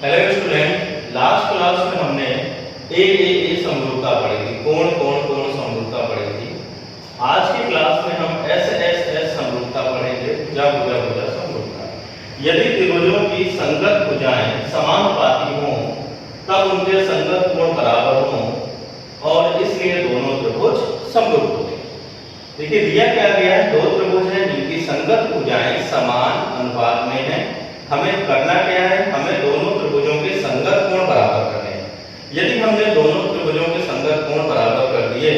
Hello student, last class में हमने ए समरूपता पढ़ी थी, कोण कोण कोण समरूपता पढ़ी थी। आज की क्लास में हम एस समरूपता पढ़ेंगे, भुजा भुजा भुजा समरूपता। यदि त्रिभुजों की संगत भुजाएं समानुपाती हों तब उनके संगत कोण बराबर हों और इसलिए दोनों त्रिभुज समरूप होते हैं। देखिए दिया क्या गया है, दो त्रिभुज हैं जिनकी संगत भुजाएं समान अनुपात में हैं। हमें करना क्या है, हमें दोनों त्रिभुजों के संगत कोण बराबर करने हैं। यदि हमने दोनों त्रिभुजों के संगत कोण बराबर कर दिए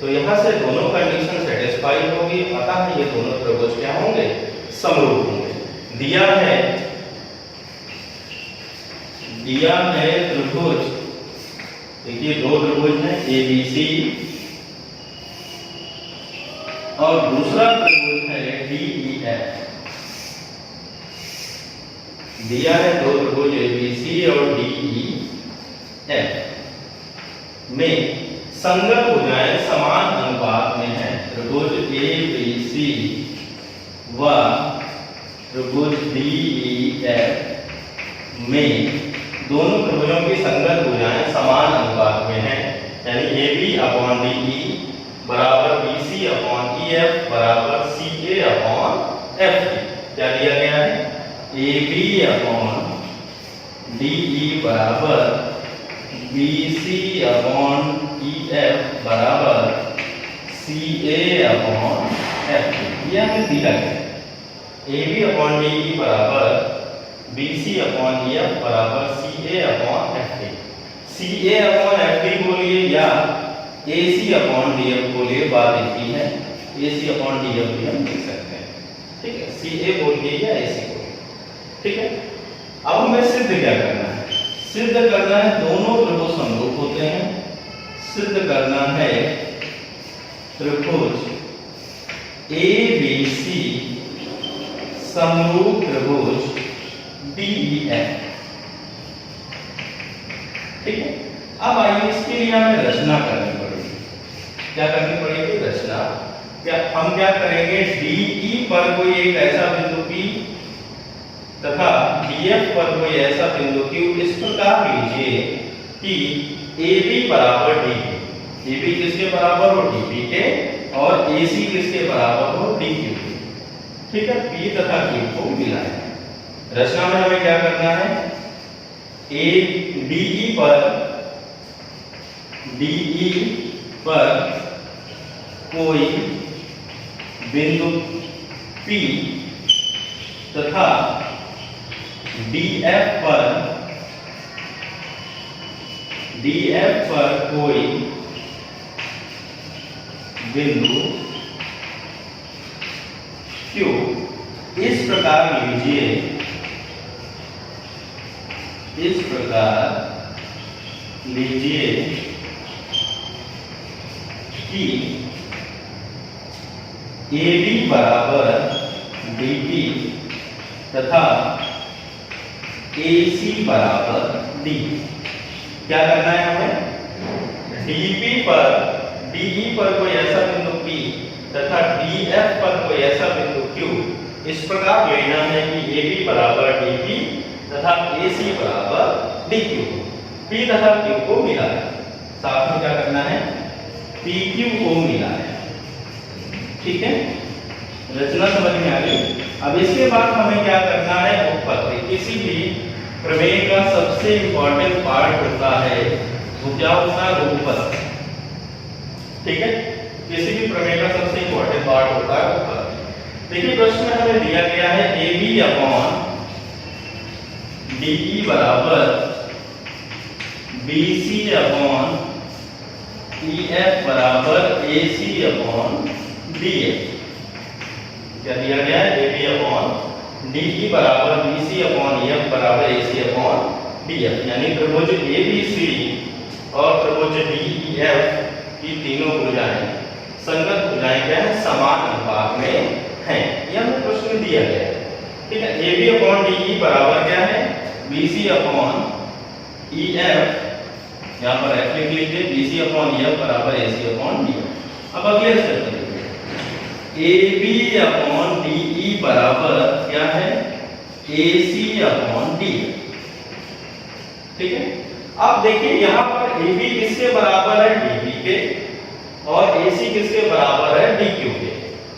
तो यहाँ से दोनों कंडीशन सेटिस्फाई होगी, अतः ये दोनों त्रिभुज क्या होंगे, समरूप होंगे। दिया है त्रिभुज, देखिए दो त्रिभुज हैं ABC और दूसरा त्रिभुज है DEF। दिया है दो त्रिभुज ABC और DEF में संगत भुजाएं समान अनुपात में हैं। त्रिभुज ABC व त्रिभुज DEF में दोनों त्रिभुजों की संगत भुजाएं समान अनुपात में हैं, यानी AB/DE बराबर BC/EF बराबर CA/FD। क्या दिया गया है, AB/DE बराबर BC/EF बराबर CA/FD। यह हमें दिया गया है। AB/DE बराबर BC/EF बराबर CA/FD। CA/FD बोलिए या AC/DF बोलिए, बात एक ही है। AC/DF भी हम लिख सकते हैं, ठीक है। CA बोलिए या AC बोलिए, ठीक है। अब हमें सिद्ध क्या करना है, सिद्ध करना है दोनों त्रिभुज समरूप होते हैं। सिद्ध करना है त्रिभुज ABC समरूप त्रिभुज DEF, ठीक है। अब आइए इसके लिए हमें रचना करनी पड़ेगी। क्या करनी पड़ेगी, रचना। हम क्या करेंगे, DE पर कोई एक ऐसा बिंदु P तथा DF पर कोई ऐसा बिंदु Q इस प्रकार लीजिए कि AB बराबर DP। AB किसके बराबर हो, DP के, और AC किसके बराबर हो, DQ के, ठीक है। P तथा Q को मिलाएं। रचना में हमें क्या करना है, DE पर कोई बिंदु P तथा DF पर कोई बिंदु Q इस प्रकार लीजिए, कि AB बराबर DP तथा AC बराबर D। क्या करना है हमें, DE पर कोई ऐसा बिंदु P तथा DF पर कोई ऐसा बिंदु Q इस प्रकार लेना है कि AB बराबर DP तथा AC बराबर DQ। P तथा Q को मिलाएं। साथ में क्या करना है, PQ को मिलाएं, ठीक है। रचना समझ में आ गई। अब इसके बाद हमें क्या करना है, उत्पत्ति। किसी भी प्रमेय का सबसे इंपॉर्टेंट पार्ट होता है वो क्या होता है, उत्पत्ति, ठीक है। किसी भी प्रमेय का सबसे इंपॉर्टेंट पार्ट होता है उत्पत्ति। देखिए प्रश्न में हमें दिया गया है AB/DE बराबर BC/EF बराबर AC/DF। क्या दिया गया है, AB/DE बराबर BC/EF बराबर AC/DF, यानी त्रिभुज ABC और त्रिभुज DEF की तीनों भुजाएं संगत भुजाएं क्या है, समान अनुपात में हैं। यह हमें प्रश्न में दिया गया है, ठीक है। AB/DE बराबर क्या है, BC/EF, यहाँ पर F लिख लीजिए, BC/EF बराबर AC/DF। अब अगले स्टेप में AB/DE बराबर क्या है, AC/DF। ठीक है। अब देखिए यहाँ पर AB किसके बराबर है, DB के, और AC किसके बराबर है, DQ के।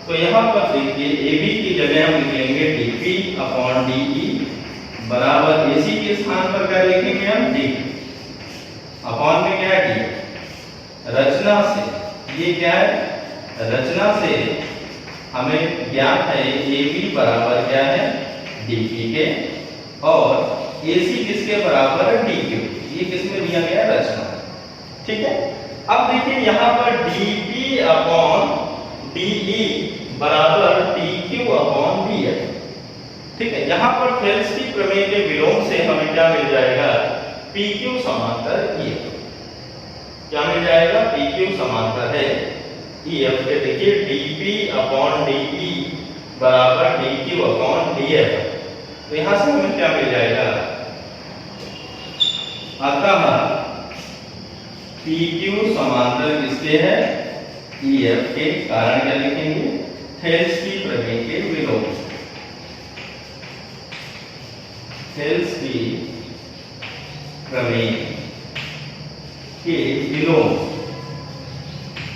तो यहाँ पर देखिए AB की जगह हम लिखेंगे DP अपॉन DE बराबर AC के स्थान पर क्या लिखेंगे हम, D अपॉन में क्या है, D। रचना से ये क्या है, रचना से हमें ज्ञात है AB बराबर क्या है, DP के, और AC किसके बराबर है, DQ। ये किसमें दिया गया है, रचना, ठीक है। अब देखिए यहाँ पर DP अपॉन DE बराबर DQ अपॉन DF, ठीक है। यहाँ पर थेल्स की प्रमेय के विलोम से हमें क्या मिल जाएगा, PQ समांतर EF। क्या मिल जाएगा, PQ समांतर है EF के। देखिए DP अपॉन DE बराबर DQ अपॉन DF, तो यहां से हमें क्या मिल जाएगा, अतः PQ समांतर किसके है, EF के। कारण क्या लिखेंगे, थेल्स की प्रमेय के विलोम, थेल्स की प्रमेय के विलोम,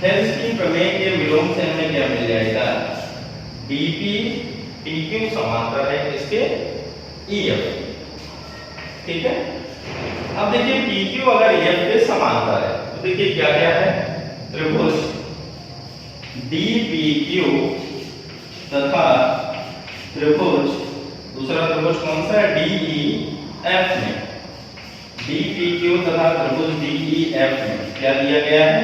थेल्स की प्रमेय के विलोम से हमें क्या मिल जाएगा, DP PQ समांतर है इसके EF, ठीक है। अब देखिए PQ अगर EF के समांतर है तो देखिए क्या क्या है, त्रिभुज DPQ तथा त्रिभुज, दूसरा त्रिभुज कौन सा है, DEF में, DPQ तथा त्रिभुज DEF में क्या दिया गया है,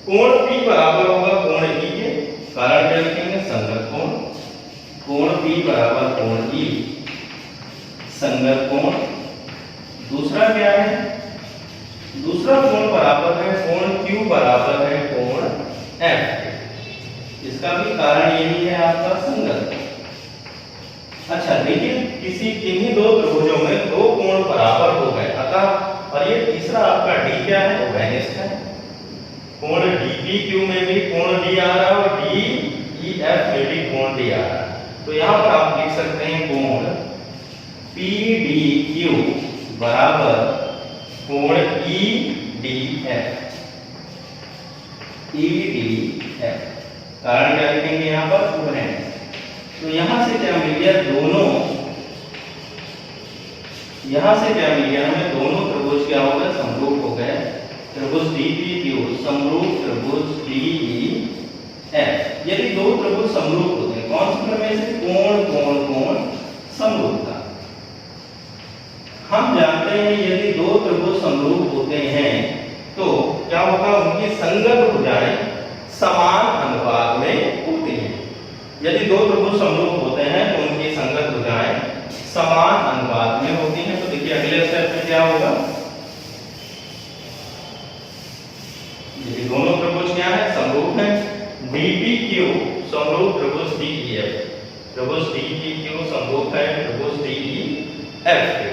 कोण P बराबर होगा कोण E के। कारण क्या लिखेंगे, संगत कोण, कोण P बराबर कोण E, संगत कोण। दूसरा क्या है, दूसरा कोण बराबर है कोण Q बराबर है कोण F, इसका भी कारण यही है आपका, संगत। अच्छा देखिए किसी किन्हीं दो त्रिभुजों में दो कोण बराबर हो गए, अतः और ये तीसरा आपका D क्या है, वो घनिष्ठ है। कोण DPQ में भी कोण D आ रहा है और DEF में भी कोण D आ रहा है, तो यहाँ पर आप लिख सकते हैं कोण PDQ बराबर कोण EDF, EDF। कारण क्या लिखेंगे यहाँ पर, उभयनिष्ठ। तो यहां से क्या मिल गया, दोनों, यहां से क्या मिल गया हमें, दोनों त्रिभुज क्या हो गए, समरूप हो गए। त्रिभुज DPQ समरूप त्रिभुज DEF। यदि दो त्रिभुज समरूप होते हैं, कौन से प्रमेय से, कोण कोण कोण समरूपता। हम जानते हैं यदि दो त्रिभुज समरूप होते हैं तो क्या होगा, उनकी संगत भुजाएं समान अनुपात में होती हैं। यदि दो त्रिभुज समरूप होते हैं तो उनकी संगत भुजाएं समान अनुपात में होती हैं। तो देखिए अगले स्टेप में क्या होगा, यदि दोनों त्रिभुज क्या है, समरूप हैं, DPQ समरूप त्रिभुज DEF, त्रिभुज DPQ समरूप है त्रिभुज DEF।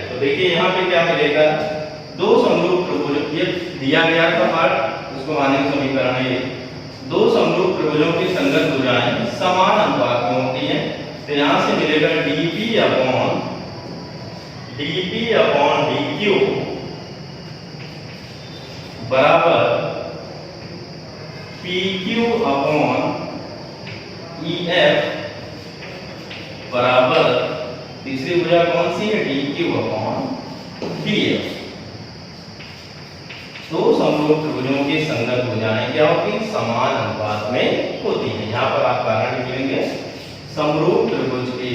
तो देखिए यहाँ पे क्या मिलेगा, दो समरूप त्रिभुज, ये दिया गया था पार्ट, उसको मानेंगे समीकरण है, दो समरूप त्रिभुजों की संगत भुजाएं समान अनुपात में होती हैं। तो यहां से मिलेगा DP अपॉन DQ बराबर PQ अपॉन EF बराबर, तीसरी भुजा कौन सी है, DQ अपॉन DF। दो समरूप त्रिभुजों की संगत भुजाएं क्या होती हैं, समान अनुपात में होती हैं। यहाँ पर आप कारण लिखेंगे, समरूप त्रिभुज की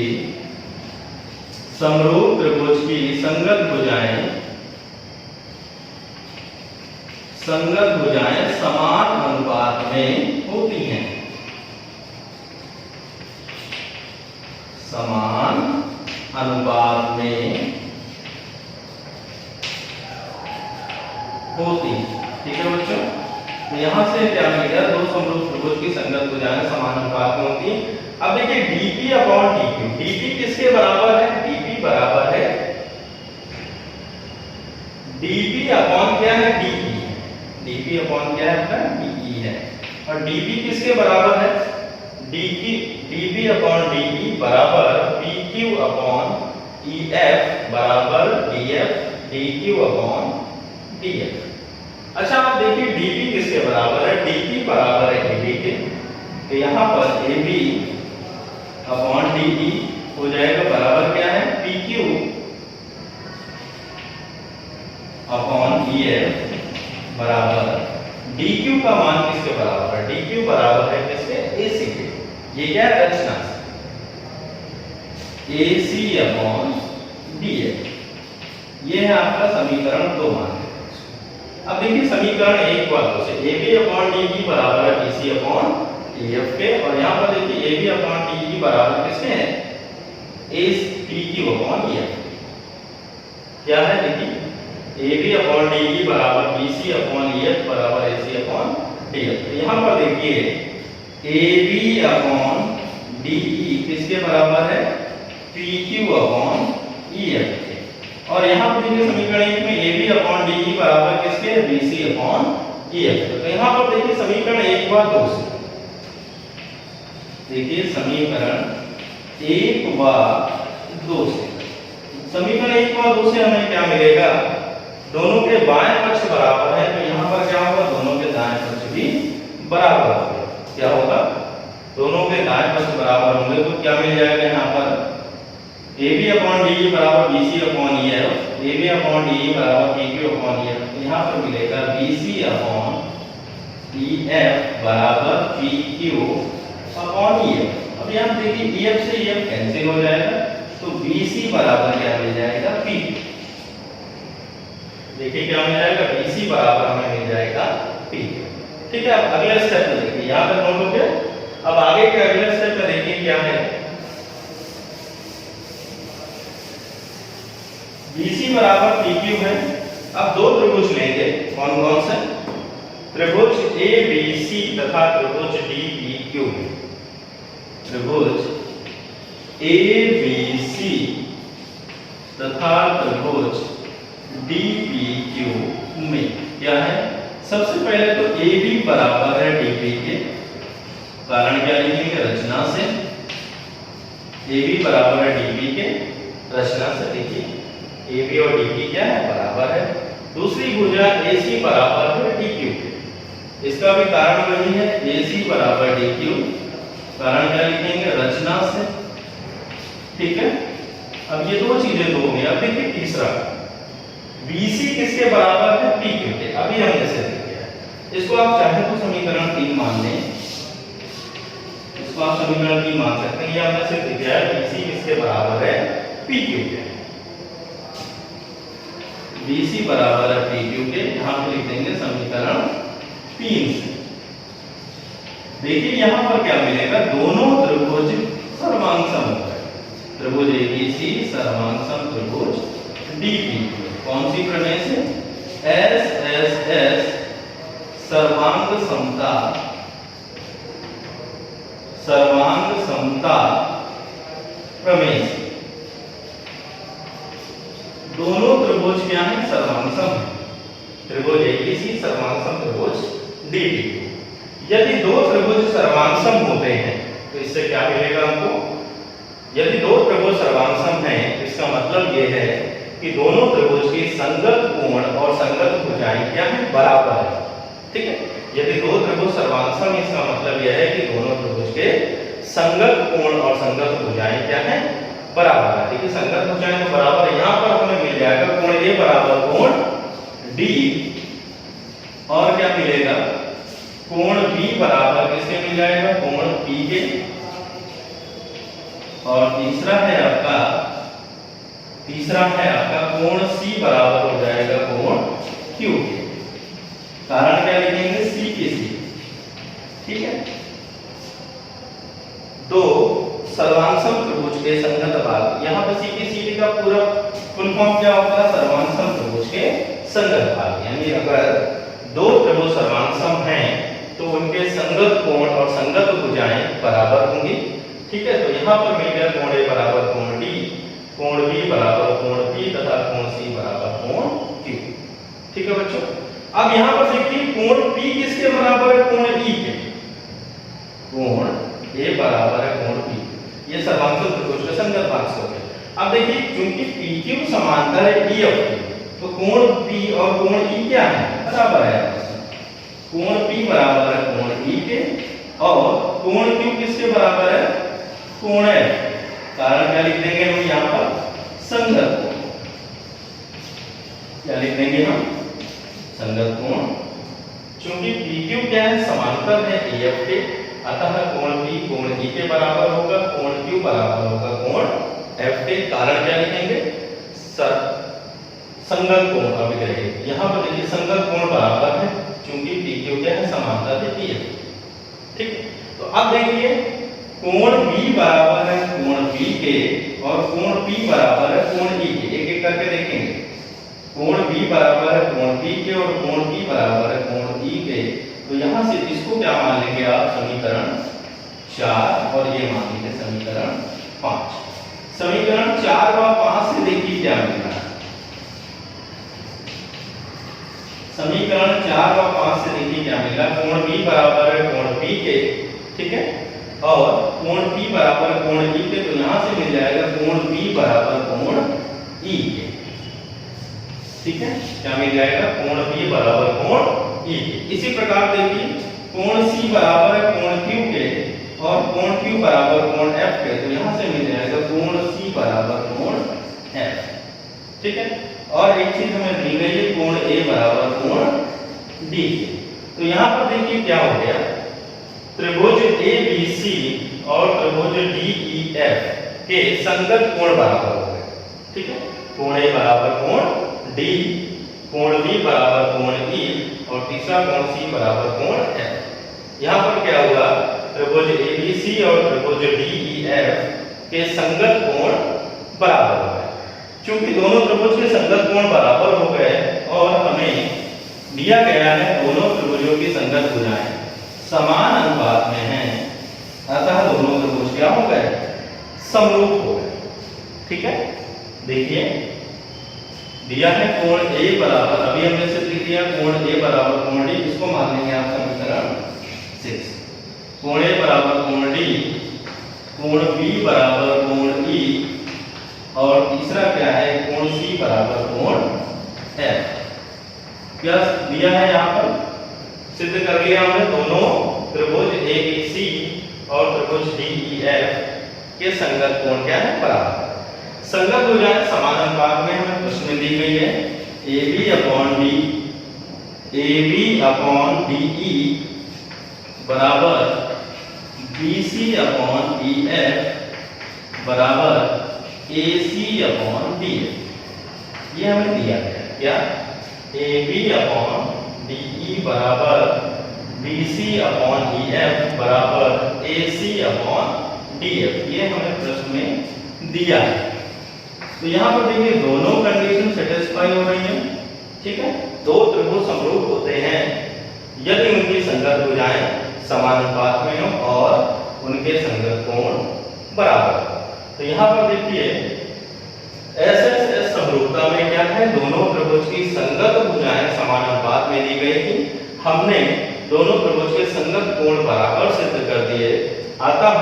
संगत भुजाएं समान अनुपात में होती हैं, समान अनुपात में होती, ठीक है बच्चों। तो यहां से क्या मिल गया, दो समरूप त्रिभुज की संगत भुजाएं समान अनुपात में होती। अब देखिए DP अपॉन DQ, DP किसके बराबर है, DP बराबर है, DP अपॉन क्या है, DE, DP अपॉन क्या है अपना, DE है। और DP किसके बराबर है, DP अपॉन DE बराबर PQ अपॉन EF बराबर DF dq अपॉन df। अच्छा आप देखिए dp किसके बराबर है, dp बराबर है ab के, तो यहाँ पर ab अपॉन dp हो जाएगा बराबर क्या है, pq अपॉन ef बराबर dq का मान किसके बराबर है, dq बराबर है किसके, ac के। ये क्या है, रचना से ac अपॉन df, ये है आपका समीकरण 2 मान। अब देखिए समीकरण 1 को 2 से ab अपॉन dp बराबर है bc अपॉन af के, और यहाँ पर देखिए ab अपॉन dp बराबर किसके है, pq अपॉन ef। क्या है, देखिए ab अपॉन dp बराबर bc अपॉन ef बराबर ac अपॉन df। तो यहाँ पर देखिए ab अपॉन de किसके बराबर है, pq अपॉन ef के, और यहाँ पर देखिए समीकरण 1 में ab अपॉन de बराबर किसके, bc अपॉन ef। तो यहाँ पर देखिए समीकरण 1 व 2 से, देखिए समीकरण 1 व 2 से, समीकरण 1 व 2 से हमें क्या मिलेगा, दोनों के बाएं पक्ष बराबर है, तो यहाँ पर क्या होगा, दोनों के दाएं पक्ष भी बराबर होंगे। क्या होगा, दोनों के दाएं पक्ष बराबर होंगे, तो क्या मिल जाएगा यहाँ पर ab अपॉन de बराबर bc upon ef, ab upon de बराबर pq अपॉन ef। तो यहाँ पर मिलेगा bc अपॉन ef बराबर pq अपॉन ef। अब यहाँ देखिए ef से ef कैंसिल हो जाएगा, तो bc बराबर क्या मिल जाएगा, pq। देखिए क्या मिल जाएगा, bc बराबर हमें मिल जाएगा pq। ठीक है, अब अगले स्टेप में देखिए, यहाँ तक नोट हो गया। अब आगे के अगले स्टेप में देखिए क्या है, BC बराबर PQ है। अब दो त्रिभुज लेंगे, कौन कौन से, त्रिभुज ABC तथा त्रिभुज DPQ। त्रिभुज ABC तथा त्रिभुज DPQ में क्या है, सबसे पहले तो AB बराबर है DP के, कारण क्या लिखेंगे, रचना से AB बराबर है DP के, रचना से देखिए AB और DP क्या है, बराबर है। दूसरी भुजा AC बराबर है DQ के, इसका भी कारण वही है, AC बराबर DQ, कारण क्या लिखेंगे, रचना से। ठीक है, अब ये दो चीजें तो हो गई। अब देखिए तीसरा, BC किसके बराबर है, PQ के। अभी हमने इसे देखा है, इसको आप चाहे तो समीकरण 3 मान लें, इसको आप समीकरण 3 मान सकते हैं। ये हमने सिर्फ दिखाया है, BC किसके बराबर है, PQ के। BC बराबर है PQ के, यहाँ पे लिख देंगे समीकरण 3 से। देखिए यहाँ पर क्या मिलेगा, दोनों त्रिभुज सर्वांगसम हो गए, त्रिभुज ABC सर्वांगसम त्रिभुज DPQ। कौन सी प्रमेय से, SSS सर्वांग समता, सर्वांग समता प्रमेय से। दोनों त्रिभुज क्या है, सर्वांगसम है, त्रिभुज ABC सर्वांगसम त्रिभुज DPQ। यदि दो त्रिभुज सर्वांगसम होते हैं तो इससे क्या मिलेगा हमको, यदि दो त्रिभुज सर्वांगसम हैं, इसका मतलब यह है कि दोनों त्रिभुज की संगत कोण और संगत भुजाएं क्या है, बराबर है। ठीक है, यदि दो त्रिभुज सर्वांगसम, इसका मतलब यह है कि दोनों त्रिभुज के संगत कोण और संगत भुजाएं क्या है, बराबर है। देखिए संगत भुजाएं तो बराबर है, यहाँ पर हमें मिल जाएगा कोण A बराबर कोण D, और क्या मिलेगा, कोण B बराबर किसके मिल जाएगा, कोण P के, और तीसरा है आपका कोण C बराबर हो जाएगा कोण Q के। कारण क्या लिखेंगे, C के C। ठीक है, दो सर्वांगसम त्रिभुज के संगत भाग, यहाँ पे CPCD का पूरा फुल फॉर्म क्या होता है, सर्वांगसम त्रिभुज के संगत भाग। यानी अगर दो त्रिभुज सर्वांगसम हैं तो उनके संगत कोण और संगत भुजाएं बराबर होंगी। ठीक है, तो यहाँ पर मिल गया कोण A बराबर कोण D, कोण B बराबर कोण P तथा कोण C बराबर कोण Q। ठीक है बच्चों, अब यहाँ पर देखिए कोण P किसके बराबर है, कोण E के। कोण A बराबर है कोण P, ये सर्वांगसम त्रिभुज के संगत भाग हो गए। अब देखिए क्योंकि PQ समांतर है EF के, तो कोण P और कोण E क्या है, बराबर है। कोण P बराबर है कोण E के, और कोण Q किसके बराबर है, कोण F। कारण क्या लिख देंगे हम यहाँ पर, संगत कोण। क्या लिख देंगे हम, संगत कोण। चूंकि PQ क्या है, समांतर है EF के, अतः कोण P कोण E के बराबर होगा, कोण Q बराबर होगा कोण F के। कारण क्या लिखेंगे, संगत कोण अभिग्रही। यहाँ पर देखिए संगत कोण बराबर है, चूंकि PQ क्या है, समांतर है EF। ठीक, तो अब देखिए कोण B बराबर है कोण P के, और कोण P बराबर है कोण E के। एक एक करके देखेंगे। कोण B बराबर है कोण P के, और कोण P बराबर है कोण E के। तो यहाँ से इसको क्या मान लेंगे आप, समीकरण 4, और ये मान लेंगे समीकरण 5। समीकरण 4 व 5 से देखिए क्या मिल रहा है। समीकरण 4 व 5 से देखिए क्या मिल रहा है। कोण B बराबर है कोण P के, ठीक है, और कोण P बराबर कोण E के। तो यहाँ से मिल जाएगा कोण P बराबर कोण E के, ठीक है। क्या मिल जाएगा, कोण P बराबर कोण E के। इसी प्रकार देखिए कोण C बराबर है कोण Q के, और कोण Q बराबर कोण F के। तो यहाँ से मिल जाएगा कोण C बराबर कोण F, ठीक है। और एक चीज हमें दी गई है, कोण A बराबर कोण D के। तो यहाँ पर देखिए क्या हो गया, त्रिभुज ABC और त्रिभुज DEF के संगत कोण बराबर हो गए, ठीक है। कोण A बराबर कोण D, कोण B बराबर कोण E, और तीसरा कोण C बराबर कोण F। यहाँ पर क्या हुआ, त्रिभुज ABC और त्रिभुज DEF के संगत कोण बराबर हो गए। चूंकि दोनों त्रिभुज के संगत कोण बराबर हो गए, और हमें दिया गया है दोनों त्रिभुजों की संगत भुजाएं समान अनुपात में हैं, अतः दोनों त्रिभुज क्या हो गए, समरूप हो गए, ठीक है। देखिए दिया है कोण A बराबर, अभी हमने सिर्फ लिख दिया कोण A बराबर कोण D, इसको मान लेंगे आप समीकरण 6। कोण A बराबर कोण D, कोण B बराबर कोण E, और तीसरा क्या है, कोण C बराबर कोण F। क्या दिया है यहाँ पर, सिद्ध कर लिया हमने दोनों त्रिभुज ABC और त्रिभुज DEF के संगत कोण क्या है, बराबर। संगत भुजाएं समान अनुपात में हमें प्रश्न में दी गई है। AB अपॉन DE बराबर BC अपॉन EF बराबर AC अपॉन DF। ये हमें दिया गया, क्या, AB अपॉन DE बराबर BC अपॉन EF बराबर AC अपॉन DF। ये हमें प्रश्न में दिया है। तो यहाँ पर देखिए दोनों कंडीशन सेटिस्फाई हो रही हैं, ठीक है। दो त्रिभुज समरूप होते हैं यदि उनकी संगत भुजाएं समान अनुपात में हो और उनके संगत कोण बराबर हो। तो यहाँ पर देखिए SSS समरूपता में क्या है, दोनों त्रिभुज की संगत भुजाएं समान अनुपात में दी गई थी। हमने दोनों त्रिभुज के संगत कोण बराबर सिद्ध कर दिए, अतः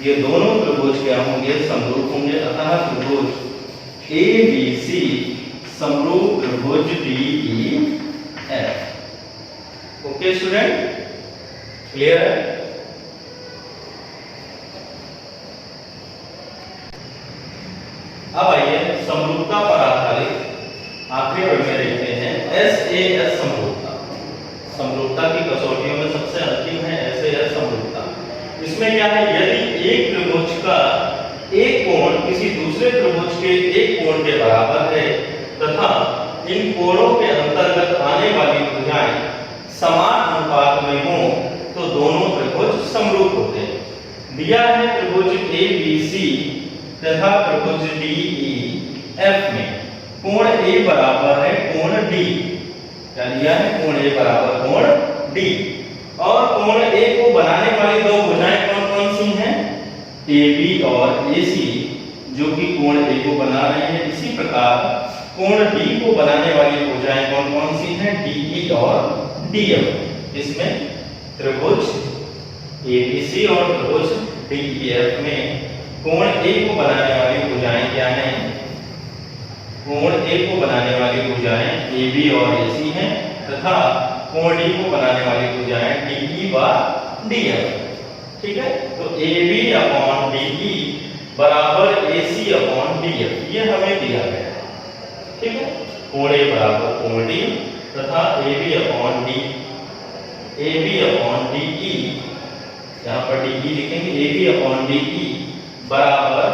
ये दोनों त्रिभुज क्या होंगे, समरूप होंगे। अतः त्रिभुज ABC समरूप त्रिभुज DEF। ओके स्टूडेंट, क्लियर है। अब आइए समरूपता पर आधारित आखिरी वर्ग में देखते हैं SAS समरूपता। समरूपता की कसौटियों में सबसे अंतिम है SAS समरूपता। इसमें क्या है, यदि एक त्रिभुज का एक कोण किसी दूसरे त्रिभुज के एक कोण के बराबर है तथा इन कोणों के अंतर्गत आने वाली भुजाएं समान अनुपात में हो, तो दोनों त्रिभुज समरूप होते हैं। दिया है त्रिभुज ABC तथा त्रिभुज DEF में कोण A बराबर है कोण D। क्या दिया है, कोण A बराबर कोण D, और कोण A को बनाने वाली दो भुजाएं कौन कौन सी हैं, AB और AC, जो कि कोण A को बना रहे हैं। इसी प्रकार कोण D को बनाने वाली भुजाएं कौन कौन सी हैं, DE और DF। इसमें त्रिभुज ABC और त्रिभुज DEF में कोण A को बनाने वाली भुजाएं क्या हैं, कोण ए को बनाने वाली भुजाएं ए बी और ए सी हैं तथा कोण डी को बनाने वाली भुजाएं डी ई व डी एफ। ठीक है, तो A B upon D E बराबर A C upon D F ये हमें दिया गया है। ठीक है, कोण ए बराबर कोण डी तथा A B upon D E, यहाँ पर डी ई लिखेंगे, A B upon D E बराबर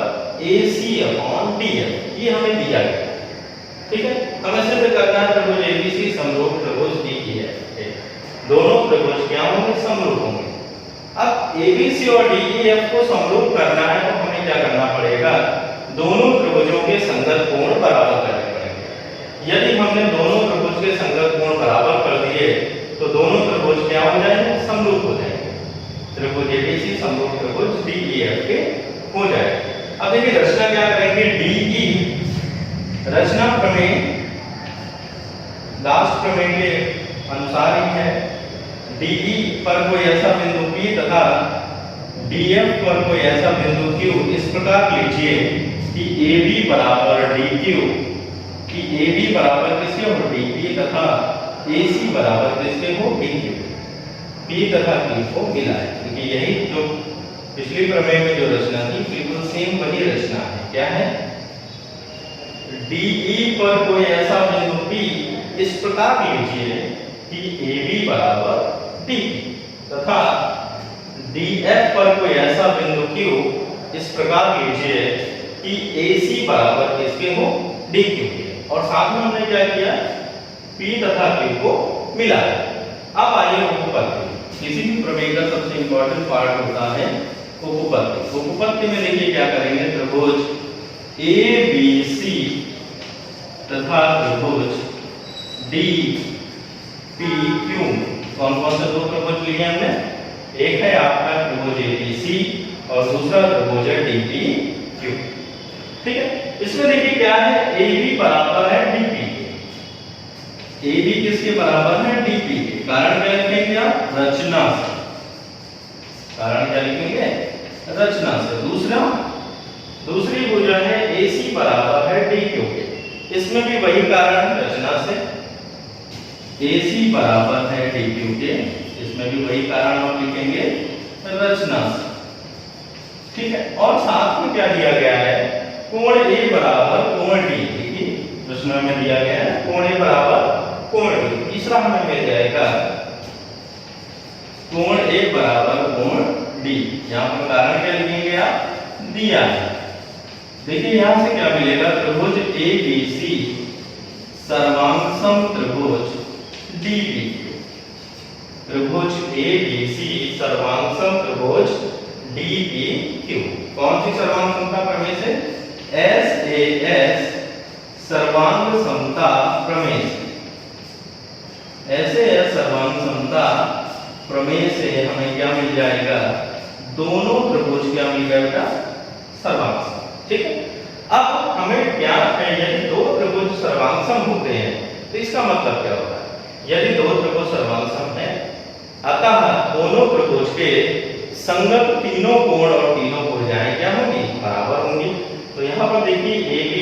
A C upon D F ये हमें दिया गया। ठीक है, हमें सिद्ध करना है त्रिभुज एबीसी समरूप त्रिभुज डीईएफ। दोनों त्रिभुज क्या होंगे? समरूप होंगे। अब एबीसी और डीईएफ को समरूप करना है तो हमें क्या करना पड़ेगा? दोनों त्रिभुजों के संगत कोण बराबर करने पड़ेंगे। यदि हमने दोनों त्रिभुज के संगत कोण बराबर कर दिए तो दोनों त्रिभुज क्या हो जाएंगे? समरूप हो जाएंगे। त्रिभुज एबीसी समरूप त्रिभुज डीईएफ के हो जाएंगे। अब देखिए रचना क्या करेंगे? डीई रचना प्रमेय लास्ट प्रमेय के अनुसार ही है। डीई पर कोई ऐसा बिंदु P तथा डीएफ पर कोई ऐसा बिंदु Q इस प्रकार लीजिए कि AB बराबर DQ, कि AB बराबर किसके हो? DP तथा AC बराबर किसके हो? DQ। P तथा Q को मिलाएं, क्योंकि यही जो पिछली प्रमेय में जो रचना थी बिल्कुल सेम वही रचना है। क्या है? DE पर कोई ऐसा बिंदु P इस प्रकार लीजिए कि AB बराबर DP तथा DF पर कोई ऐसा बिंदु Q इस प्रकार लीजिए कि AC बराबर किसके हो? DQ के। और साथ में हमने क्या किया? P तथा Q को मिलाया। अब आइए उपपत्ति। किसी भी प्रमेय का सबसे इंपॉर्टेंट पार्ट होता है उपपत्ति। उपपत्ति में देखिए क्या करेंगे? त्रिभुज ABC तथा त्रिभुज DPQ कौन कौन से दो त्रिभुज लिए हमने? एक है आपका त्रिभुज ABC और दूसरा त्रिभुज है DPQ। ठीक है, इसमें देखिए क्या है? AB बराबर है DP के। AB किसके बराबर है? DP के। कारण क्या लिखेंगे आप? रचना से। कारण क्या लिखेंगे? रचना से। दूसरी भुजा है AC बराबर है DQ के। इसमें भी वही कारण रचना से। AC बराबर है DQ के, इसमें भी वही कारण हम लिखेंगे रचना से। ठीक है, और साथ में क्या दिया गया है? कोण A बराबर कोण D। देखिए रचना में दिया गया है कोण A बराबर कोण D। तीसरा हमें मिल जाएगा कोण A बराबर कोण D। यहाँ पर कारण क्या लिखेंगे आप? दिया है। देखिए यहां से क्या मिलेगा? त्रिभुज ABC सर्वांगसम त्रिभुज DPQ। त्रिभुज ABC सर्वांगसम त्रिभुज DPQ कौन सी सर्वांग समता प्रमेय से? SAS सर्वांग समता प्रमेय से। SAS सर्वांग समता प्रमेय से हमें क्या मिल जाएगा? दोनों त्रिभुज क्या मिल जाएगा? सर्वांग। ठीक है, अब हमें ज्ञात है यदि दो त्रिभुज सर्वांगसम होते हैं तो इसका मतलब क्या होता है? यदि दो त्रिभुज सर्वांगसम है अतः दोनों त्रिभुज के संगत तीनों कोण और तीनों भुजाएं क्या होंगी? बराबर होंगी। तो यहाँ पर देखिए AB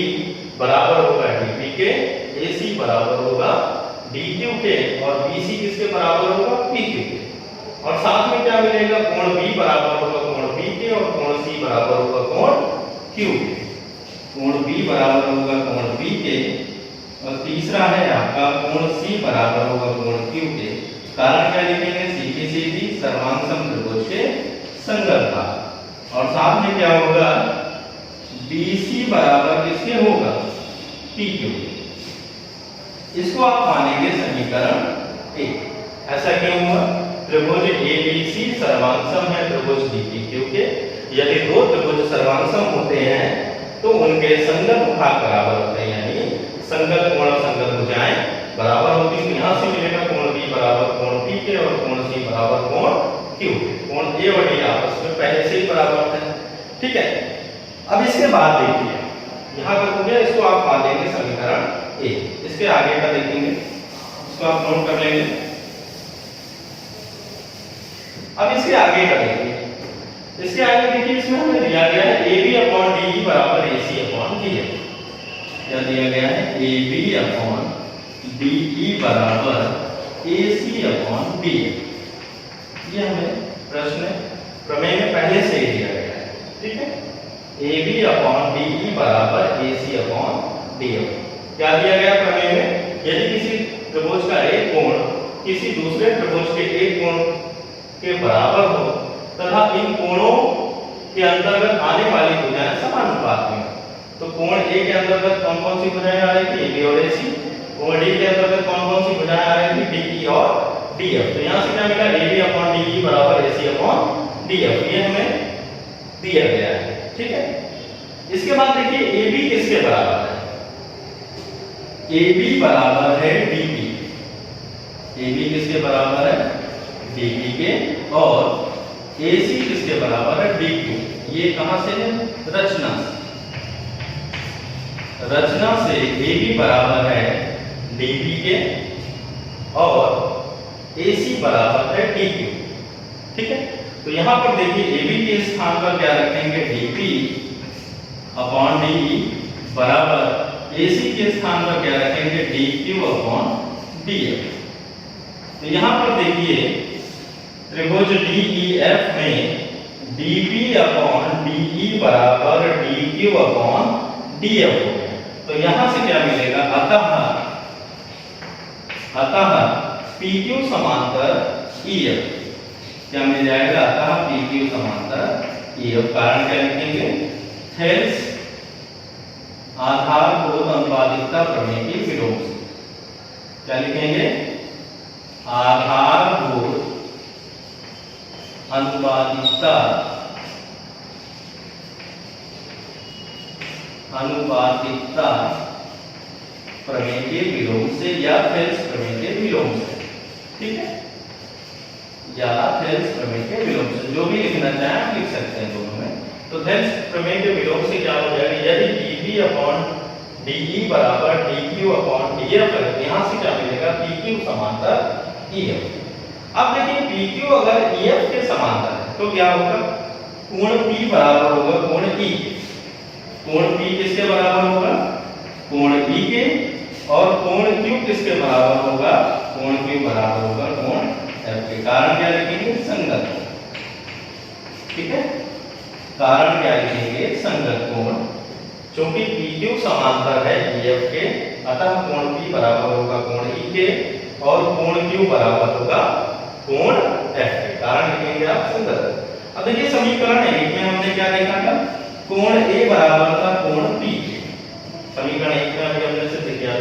बराबर होगा DP के, AC बराबर होगा DQ के और BC किसके बराबर होगा? PQ के। और साथ में क्या मिलेगा? कोण B बराबर होगा कोण P के और कोण C बराबर होगा कोण Q के। कोण B बराबर होगा कोण P के और तीसरा है आपका कोण C बराबर होगा कोण Q के। कारण क्या लिखेंगे? सीधी सीधी सर्वांगसम त्रिभुज के संगत भाग। और साथ में क्या होगा? BC बराबर किसके होगा? PQ के। इसको आप मानेंगे समीकरण 1। ऐसा क्यों हुआ? त्रिभुज ABC सर्वांगसम है त्रिभुज DPQ के। यदि दो त्रिभुज सर्वांगसम होते हैं तो उनके संगत भाग बराबर होते हैं, यानी संगत कोण और संगत भुजाएं बराबर होती हैं। यहां से मिलेगा कोण B बराबर कोण P के और कोण C बराबर कोण Q के। कोण A और D आपस में पहले से ही बराबर थे। ठीक है, अब इसके बाद देखिए यहां तक हो गया, इसको आप मान लेंगे समीकरण 1। इसके आगे का देखेंगे, इसको आप नोट कर लेंगे। अब इसके आगे का देखिए, इसके आगे देखिए इसमें हमें दिया गया है AB अपॉन DE बराबर AC अपॉन DF। क्या दिया गया है, A B upon D E बराबर ए सी अपॉन डी। ये हमें प्रश्न प्रमेय में पहले से ही दिया गया है, ठीक है। A B upon D E बराबर ए सी अपॉन डी। क्या दिया गया प्रमेय में, यदि किसी त्रिभुज का एक कोण किसी दूसरे त्रिभुज के एक कोण के बराबर हो तथा इन कोणों के अंतर्गत आने वाली भुजाएं समानुपात में, तो कोण ए के अंतर्गत कौन कौन सी भुजाएं आ रही थी, ए बी और ए सी। कोण डी के अंतर्गत कौन कौन सी भुजाएं आ रही थी, डी ई और डी एफ। तो यहां से क्या मिला, A B upon D E बराबर A C upon D F. ये हमें दिया गया है, ठीक है। इसके बाद देखिए ए बी किसके बराबर है, ए बी बराबर है डी पी। ए बी किसके बराबर है, डी पी के। और ए सी किसके बराबर है, डी क्यू। ये कहां से है, रचना से। रचना से ए बी बराबर है डी पी के और ए सी बराबर है डी क्यू, ठीक है। तो यहां पर देखिए ए बी के स्थान पर क्या रखेंगे, D P upon D E बराबर ए सी के स्थान पर क्या रखेंगे, D Q upon D F. तो यहां पर देखिए त्रिभुज डी ई एफ में D P upon D E बराबर D Q upon D F हो गया। तो यहां से क्या मिलेगा, अतः पी क्यू समांतर ई एफ। क्या मिल जाएगा, अतः पी क्यू समांतर ई एफ। कारण क्या लिखेंगे, हेल्स आधारभूत अनुपातिकता प्रमेय की विलोम से। क्या लिखेंगे, आधारभूत अनुपातिकता प्रमेय के विलोम से या फेल्स प्रमेय के विलोम से, ठीक है, या फेल्स प्रमेय के विलोम से, जो भी लिखना चाहें आप लिख सकते हैं दोनों में। तो फेल्स प्रमेय के विलोम से क्या हो जाएगा, यदि D B upon D E बराबर D Q upon D F है, यहां से क्या मिलेगा, पी क्यू समांतर ई एफ। अब देखिए पी क्यू अगर ई एफ के समांतर है तो क्या होगा, कोण P बराबर होगा कोण E के। कोण P किसके बराबर होगा, कोण E के। और कोण Q किसके बराबर होगा, कोण Q बराबर होगा कोण F के। कारण क्या लिखेंगे, संगत, ठीक है। कारण क्या लिखेंगे, संगत कोण। क्योंकि PQ समांतर है EF के, अतः कोण P बराबर होगा कोण E के और कोण Q बराबर होगा कोण F के। कारण लिखेंगे आप संगत। अब देखिए समीकरण 1 में हमने क्या देखा था, कोण A बराबर था कोण P के। समीकरण 1 में हमने सिद्ध किया,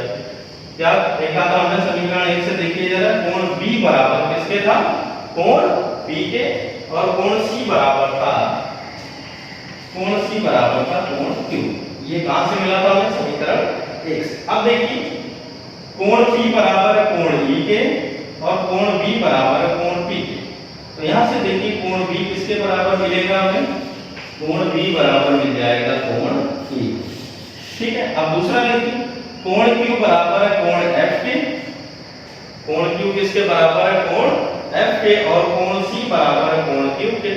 क्या देखा था हमने समीकरण 1 से, देखिए जरा, कोण B बराबर किसके था, कोण P के। और कोण C बराबर था, कोण C बराबर था कोण Q। ये कहां से मिला था हमें, समीकरण 1 से। अब देखिए कोण P बराबर है कोण E के और कोण B बराबर है कोण P के। तो यहां से देखिए कोण B किसके बराबर मिलेगा हमें, कोण B बराबर मिल जाएगा कोण E, ठीक है। अब दूसरा देखिए कोण Q बराबर है कोण F के। कोण Q किसके बराबर है, कोण F के। और कोण C बराबर है कोण Q के,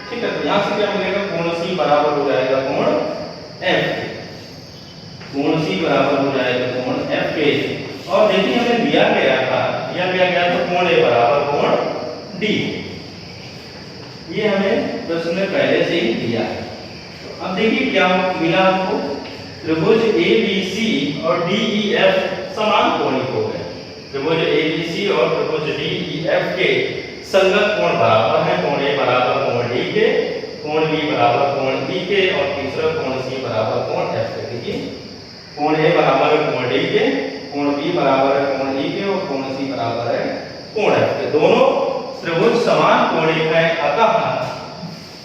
ठीक है। तो यहां से क्या मिलेगा, कोण C बराबर हो जाएगा कोण F के। कोण C बराबर हो जाएगा कोण F के। और देखिए हमें दिया गया था कोण A बराबर कोण D। ये हमें प्रश्न में पहले से ही दिया है। तो अब देखिए क्या मिला आपको, त्रिभुज ABC और DEF समान कोणिक हो गए। त्रिभुज ABC और त्रिभुज DEF के संगत कोण बराबर है, कोण A बराबर कोण D के, कोण B बराबर कोण E के और तीसरा कोण C बराबर कोण F के। देखिए कोण A बराबर है कोण D के, कोण B बराबर है कोण E के और कोण C बराबर है कोण F के। दोनों त्रिभुज समान कोणिक है, अतः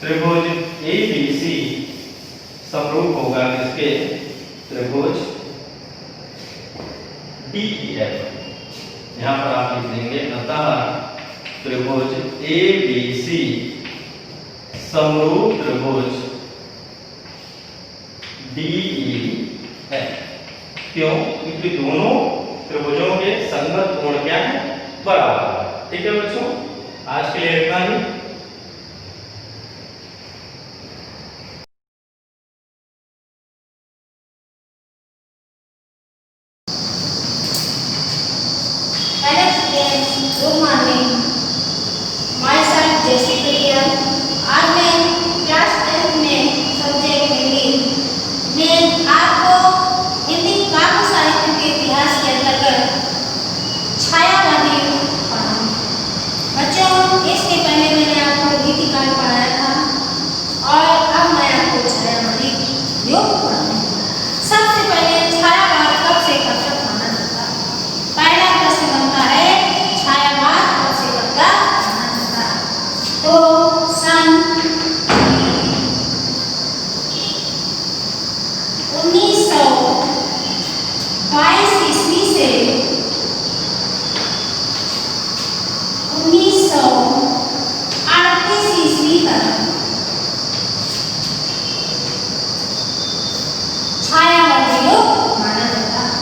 त्रिभुज ABC समरूप होगा किसके, त्रिभुज DEF। यहां पर आप लिख देंगे, अतः त्रिभुज ABC समरूप त्रिभुज DEF। क्यों, क्योंकि दोनों त्रिभुजों के संगत कोण क्या है, बराबर है, ठीक है बच्चों। आज के लिए इतना ही। इसके पहले मैंने आपको रीतिकाल पढ़ाया था और अब मैं आपको छायावादी योग पढ़ाऊंगी। सबसे पहले छायावाद कब से कब तक माना जाता है? पहला प्रश्न बनता है छायावाद कब से कब तक माना जाता है? तो सन 1922 ईस्वी से 1938 ईस्वी तक छायावादी योग माना जाता है।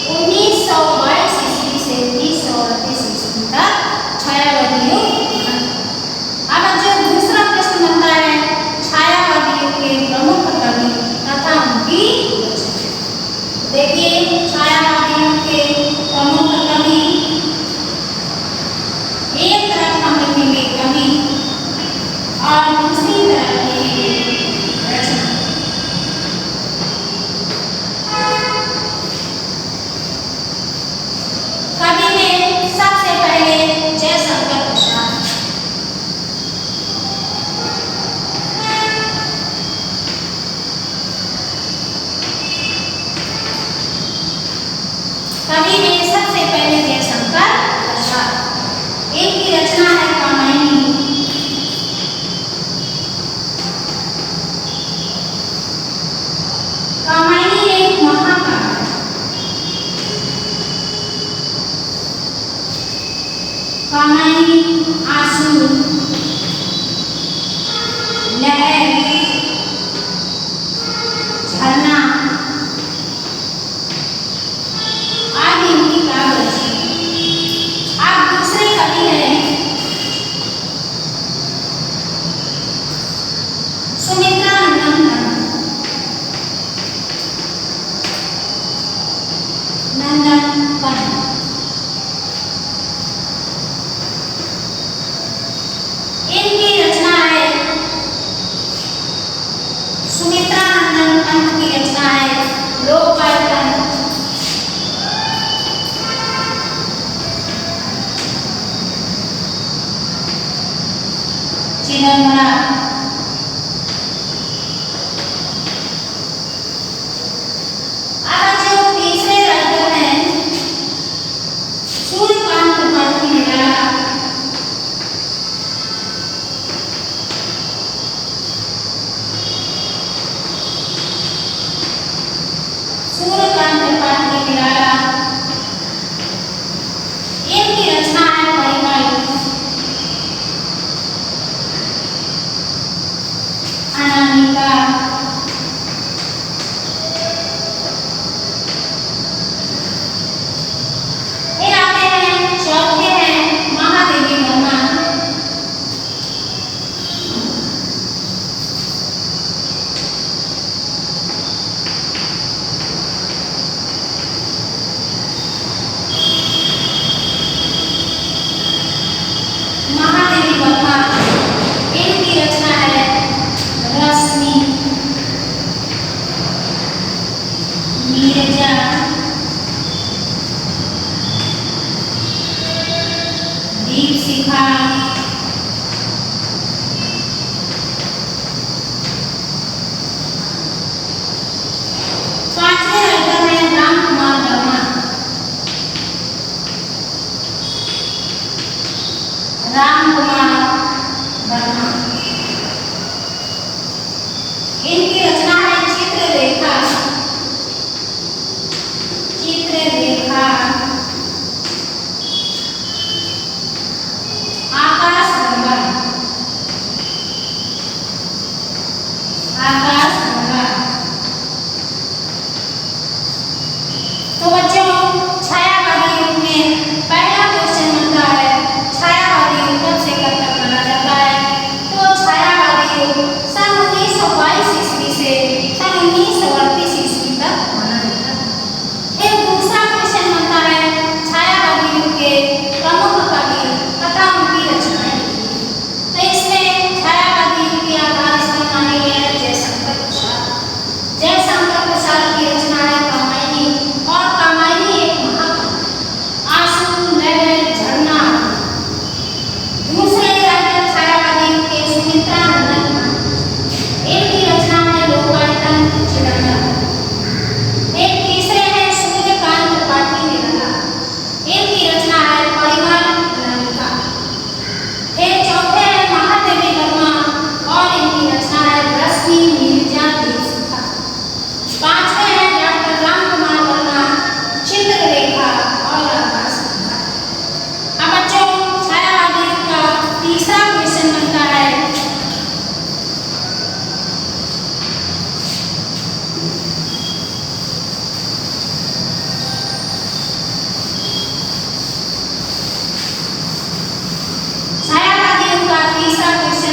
1922 ईस्वी से 1938 ईस्वी तक छायावादी योग माना जाता है। अब जो दूसरा प्रश्न बनता है छायावादी योग के प्रमुख कवि तथा उनकी रचना। देखिए छायावादी योग के प्रमुख कवि, एक तरफ हम लिखेंगे कवि और दूसरी तरफ लिखेंगे रचना। कवि में सबसे पहले जयशंकर प्रसाद। कवि में सबसे पहले जयशंकर प्रसाद। इनकी रचना है कामायनी। कामायनी एक महाकाव्य है। कामायनी आंसू, लहर, झरना आदि उनकी काव्य रचना। आप दूसरे कवि हैं सुमित्रा नंदन। इनकी रचना है सुमित्रा नंदन पंत की रचना है लोकपाल पंत। चिदंबरा, अब जो तीसरे राइटर हैं सूर्यकांत त्रिपाठी निराला। सूर्यकांत त्रिपाठी निराला, इनकी रचना है परिमल। अनामिका, फिर आते हैं चौथे हैं महादेवी वर्मा। महादेवी वर्मा, इनकी रचना है रश्मि। नीरजा, दीपशिखा, पांचवें राइटर हैं रामकुमार वर्मा। रामकुमार वर्मा, इनकी रचना है चित्ररेखा। चित्ररेखा, आकाशगंगा। आकाशगंगा। तो बच्चों छायावादी युग में पहला क्वेश्चन बनता है छायावादी युग कब से कब तक माना जाता है? तो छायावादी युग सन 1922 ईस्वी से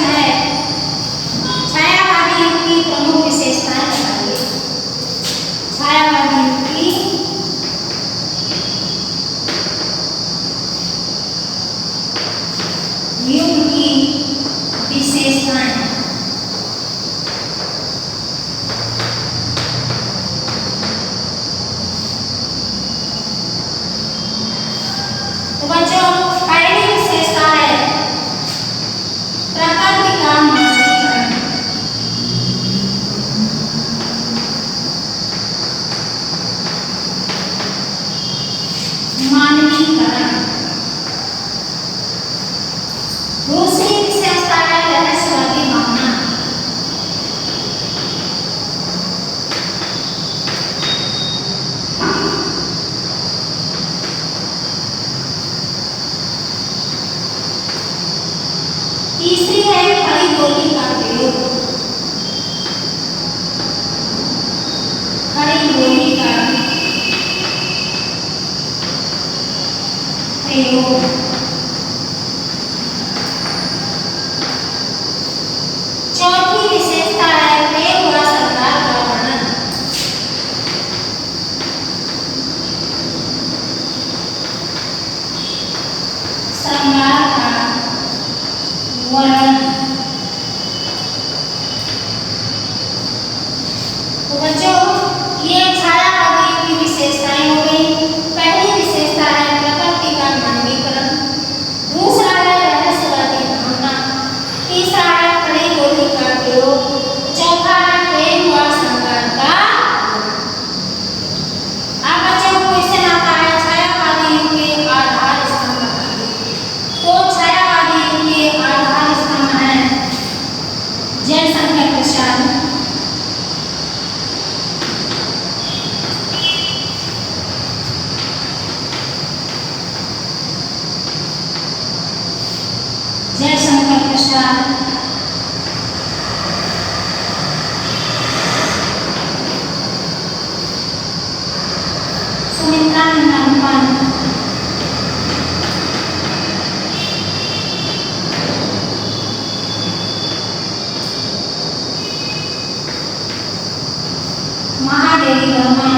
है छायावादी युग की प्रमुख विशेषताएं बताइए। छायावादी युग की विशेषताएं। तो बच्चों पहली विशेषता है प्रकृति का मानकीकरण। दूसरी विशेषता है रहस्यवादी भावना। तीसरी है खड़ी बोली का प्रयोग। खड़ी बोली का प्रयोग। चौथी विशेषता है प्रेम व श्रृंगार का वर्णन। श्रृंगार का वर्णन। तो बच्चों ये छायावादी की विशेषताएं हो गई। पहली विशेषता है प्रकृति का मानवीकरण, दूसरा है रहस्यवादी भावना, तीसरा है खड़ी बोली का प्रयोग, चौथा है प्रेम व श्रृंगार का। अब बच्चों क्वेश्चन आता है छायावादी युग के आधार स्तंभ बताइए। तो छायावादी युग के आधार स्तंभ है जयशंकर प्रसाद, जयशंकर प्रसाद, सुमित्रा नंदन पंत, महादेवी वर्मा,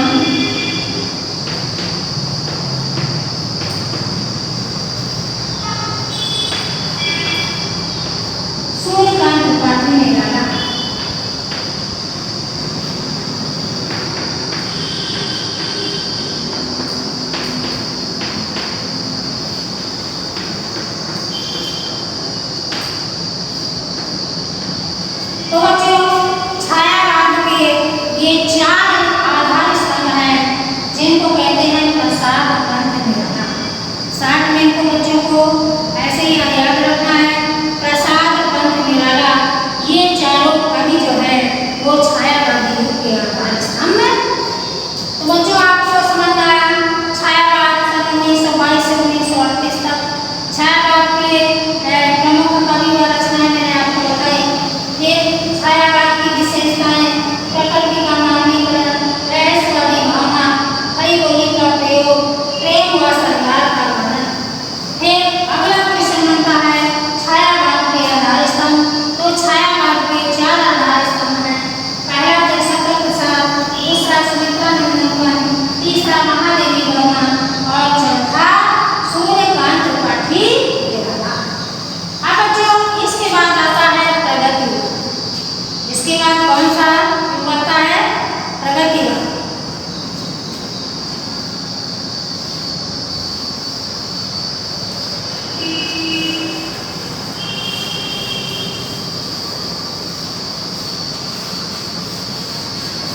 सूर्यकांत त्रिपाठी निराला। तो बच्चों छायावाद के ये चार आधार स्तंभ हैं जिनको कहते हैं प्रसाद पंथ निराला। साथ में इनको बच्चों को ऐसे ही याद रखना है प्रसाद पंथ निराला। ये चारों कवि जो है वो छायावादी युग के आधार स्तंभ है। तो बच्चों आपको समझ आया छायावाद सन 1922 से 1938 तक छायावाद के प्रमुख कवि व रचनाएं मैंने आपको बताई। फिर छायावाद की विशेषताएं प्रकृति का मानवीकरण, रहस्यवादी भावना, खड़ी बोली का प्रयोग, प्रेम व श्रृंगार का वर्णन। फिर अगला क्वेश्चन बनता है छायावाद के आधार स्तंभ। तो छायावाद के चार आधार स्तंभ हैं। पहला जयशंकर प्रसाद, दूसरा सुमित्रा नंदन पंत, तीसरा महादेवी वर्मा और चौथा सूर्यकांत त्रिपाठी निराला। अब बच्चों इसके बाद आता है प्रगतिवाद। इसके बाद कौन सा युग आता है? प्रगतिवाद।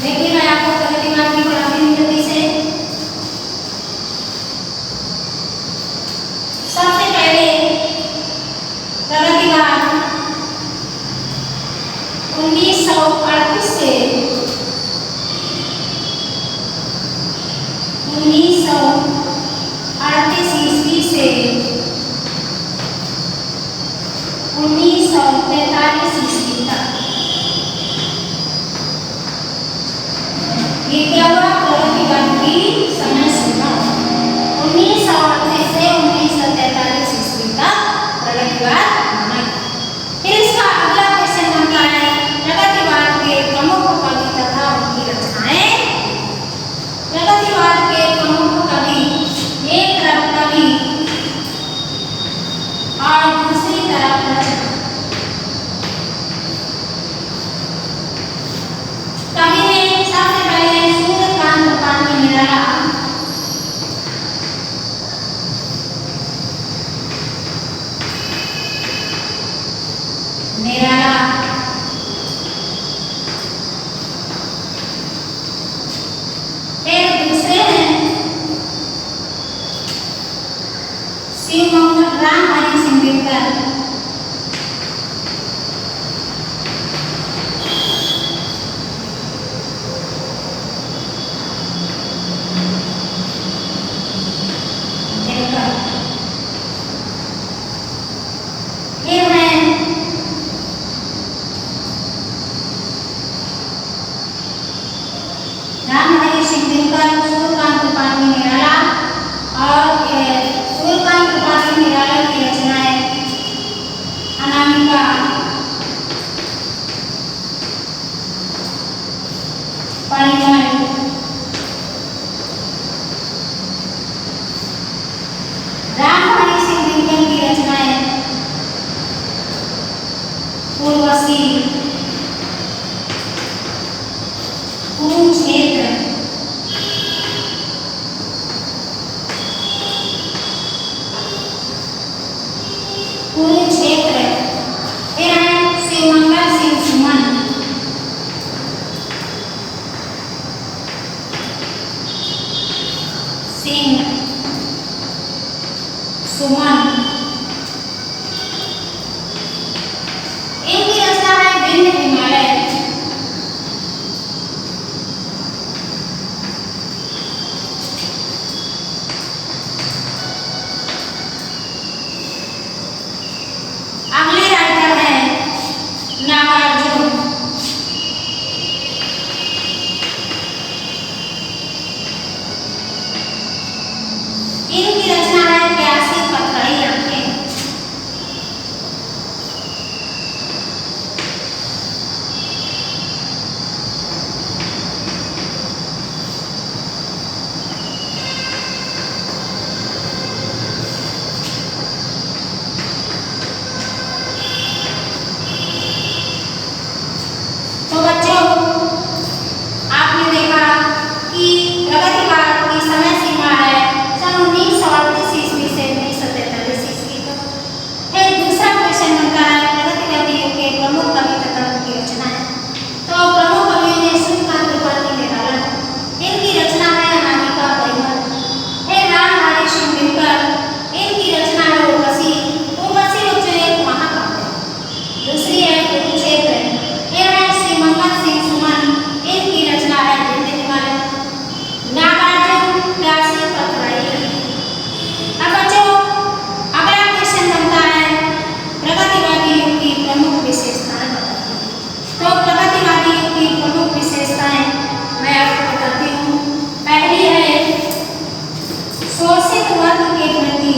देखिए मैं आपको प्रगतिवाद की पढ़ाती हूँ जल्दी से। सबसे पहले प्रगतिवाद 1938 से 1938 ईस्वी से 1943 ईस्वी तक ये क्या हुआ? प्रगतिवाद की समय सीमा 1938 से 1943 ईस्वी तक प्रगतिवाद माना गया। फिर इसका निराला। फिर दूसरे हैं राम हरि सिंह दिनकर। फिर है राम हरि सिंह दिनकर, सूर्यकांत त्रिपाठी निराला। और सूर्यकांत त्रिपाठी निराला की रचनाएं अनामिका, परिमल, राम हरि सिंह दिनकर की रचनाएं उर्वशी, कुरुक्षेत्र, कुरुक्षेत्र। फिर है शिवमंगल सिंह सुमन, सिंह सुमन। इनकी रचना है विंध्य हिमालय। अगले राइटर हैं नागार्जुन। इनकी रचना है प्यासी पथराई आंखें। तो बच्चों, आपने देखा कि प्रगतिवाद की समय सीमा है सन 1938 ईस्वी से 1943 ईस्वी तक। फिर दूसरा क्वेश्चन बनता है प्रगतिवादी युग के प्रमुख कवि तथा उनकी रचनाएं। तो प्रमुख कवियों में सूर्यकांत त्रिपाठी निराला, इनकी रचना है अनामिका, परिमल। फिर राम हरि सिंह दिनकर, इनकी रचना है उर्वशी। उर्वशी बच्चों एक महाकाव्य है। दूसरी है कुरुक्षेत्र। फिर है शिवमंगल सिंह सुमन, इनकी रचना है विंध्य हिमालय। नागार्जुन प्यासी पथराई। अब बच्चों, अगला क्वेश्चन बनता है प्रगतिवादी युग की प्रमुख विशेषताएं बताइए। तो प्रगतिवादी युग की प्रमुख विशेषताएं मैं आपको बताती हूँ। पहली है शोषित वर्ग के प्रति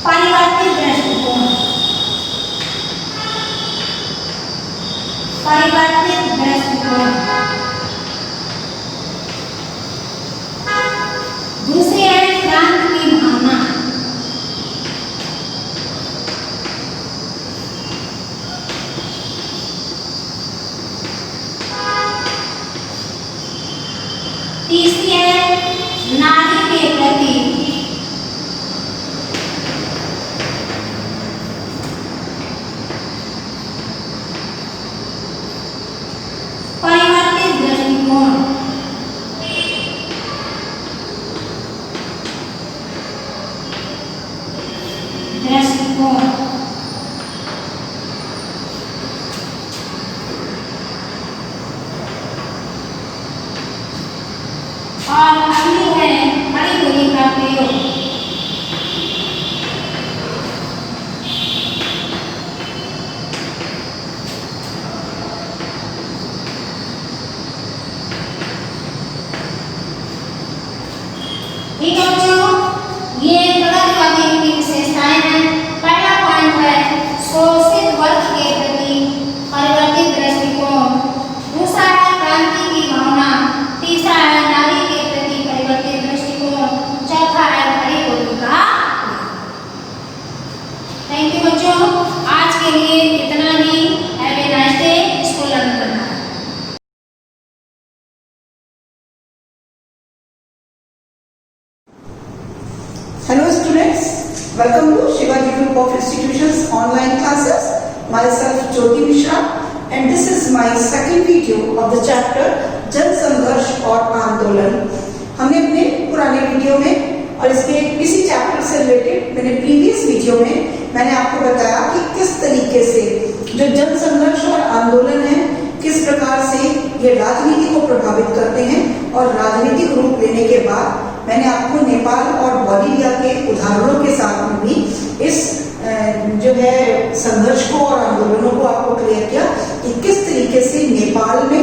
परिवर्तित दृष्टिकोण। परिवर्तित दृष्टिकोण। दूसरी है क्रांति की भावना। तीसरी है नारी के प्रति परिवर्तित दृष्टिकोण। और अगली है खड़ी ध्वनि का प्रयोग। ठीक है बच्चों, ये प्रगतिवादी युग की विशेषताएं हैं। पहला पॉइंट है शोषित वर्ग के प्रति परिवर्तित दृष्टिकोण। दूसरा है क्रांति की भावना। तीसरा है नारी के प्रति परिवर्तित दृष्टिकोण। चौथा है खड़ी बोली का। थैंक यू बच्चों, आज के लिए इतना ही। Have a nice day. इसको लर्न करना। Welcome to Shivaji Group of Institutions online classes. Myself Jyoti Mishra, and this is my second video of the chapter जन संघर्ष और आंदोलन। हमने अपने पुराने वीडियो में और इसके इसी चैप्टर से रिलेटेड मैंने प्रीवियस वीडियो में मैंने आपको बताया कि किस तरीके से जो जन संघर्ष और आंदोलन है किस प्रकार से ये राजनीति को प्रभावित करते हैं, और राजनीतिक रूप लेने के बाद मैंने आपको नेपाल और बोलिविया के उदाहरणों के साथ में भी इस जो है संघर्ष को और आंदोलनों को आपको क्लियर किया कि किस तरीके से नेपाल में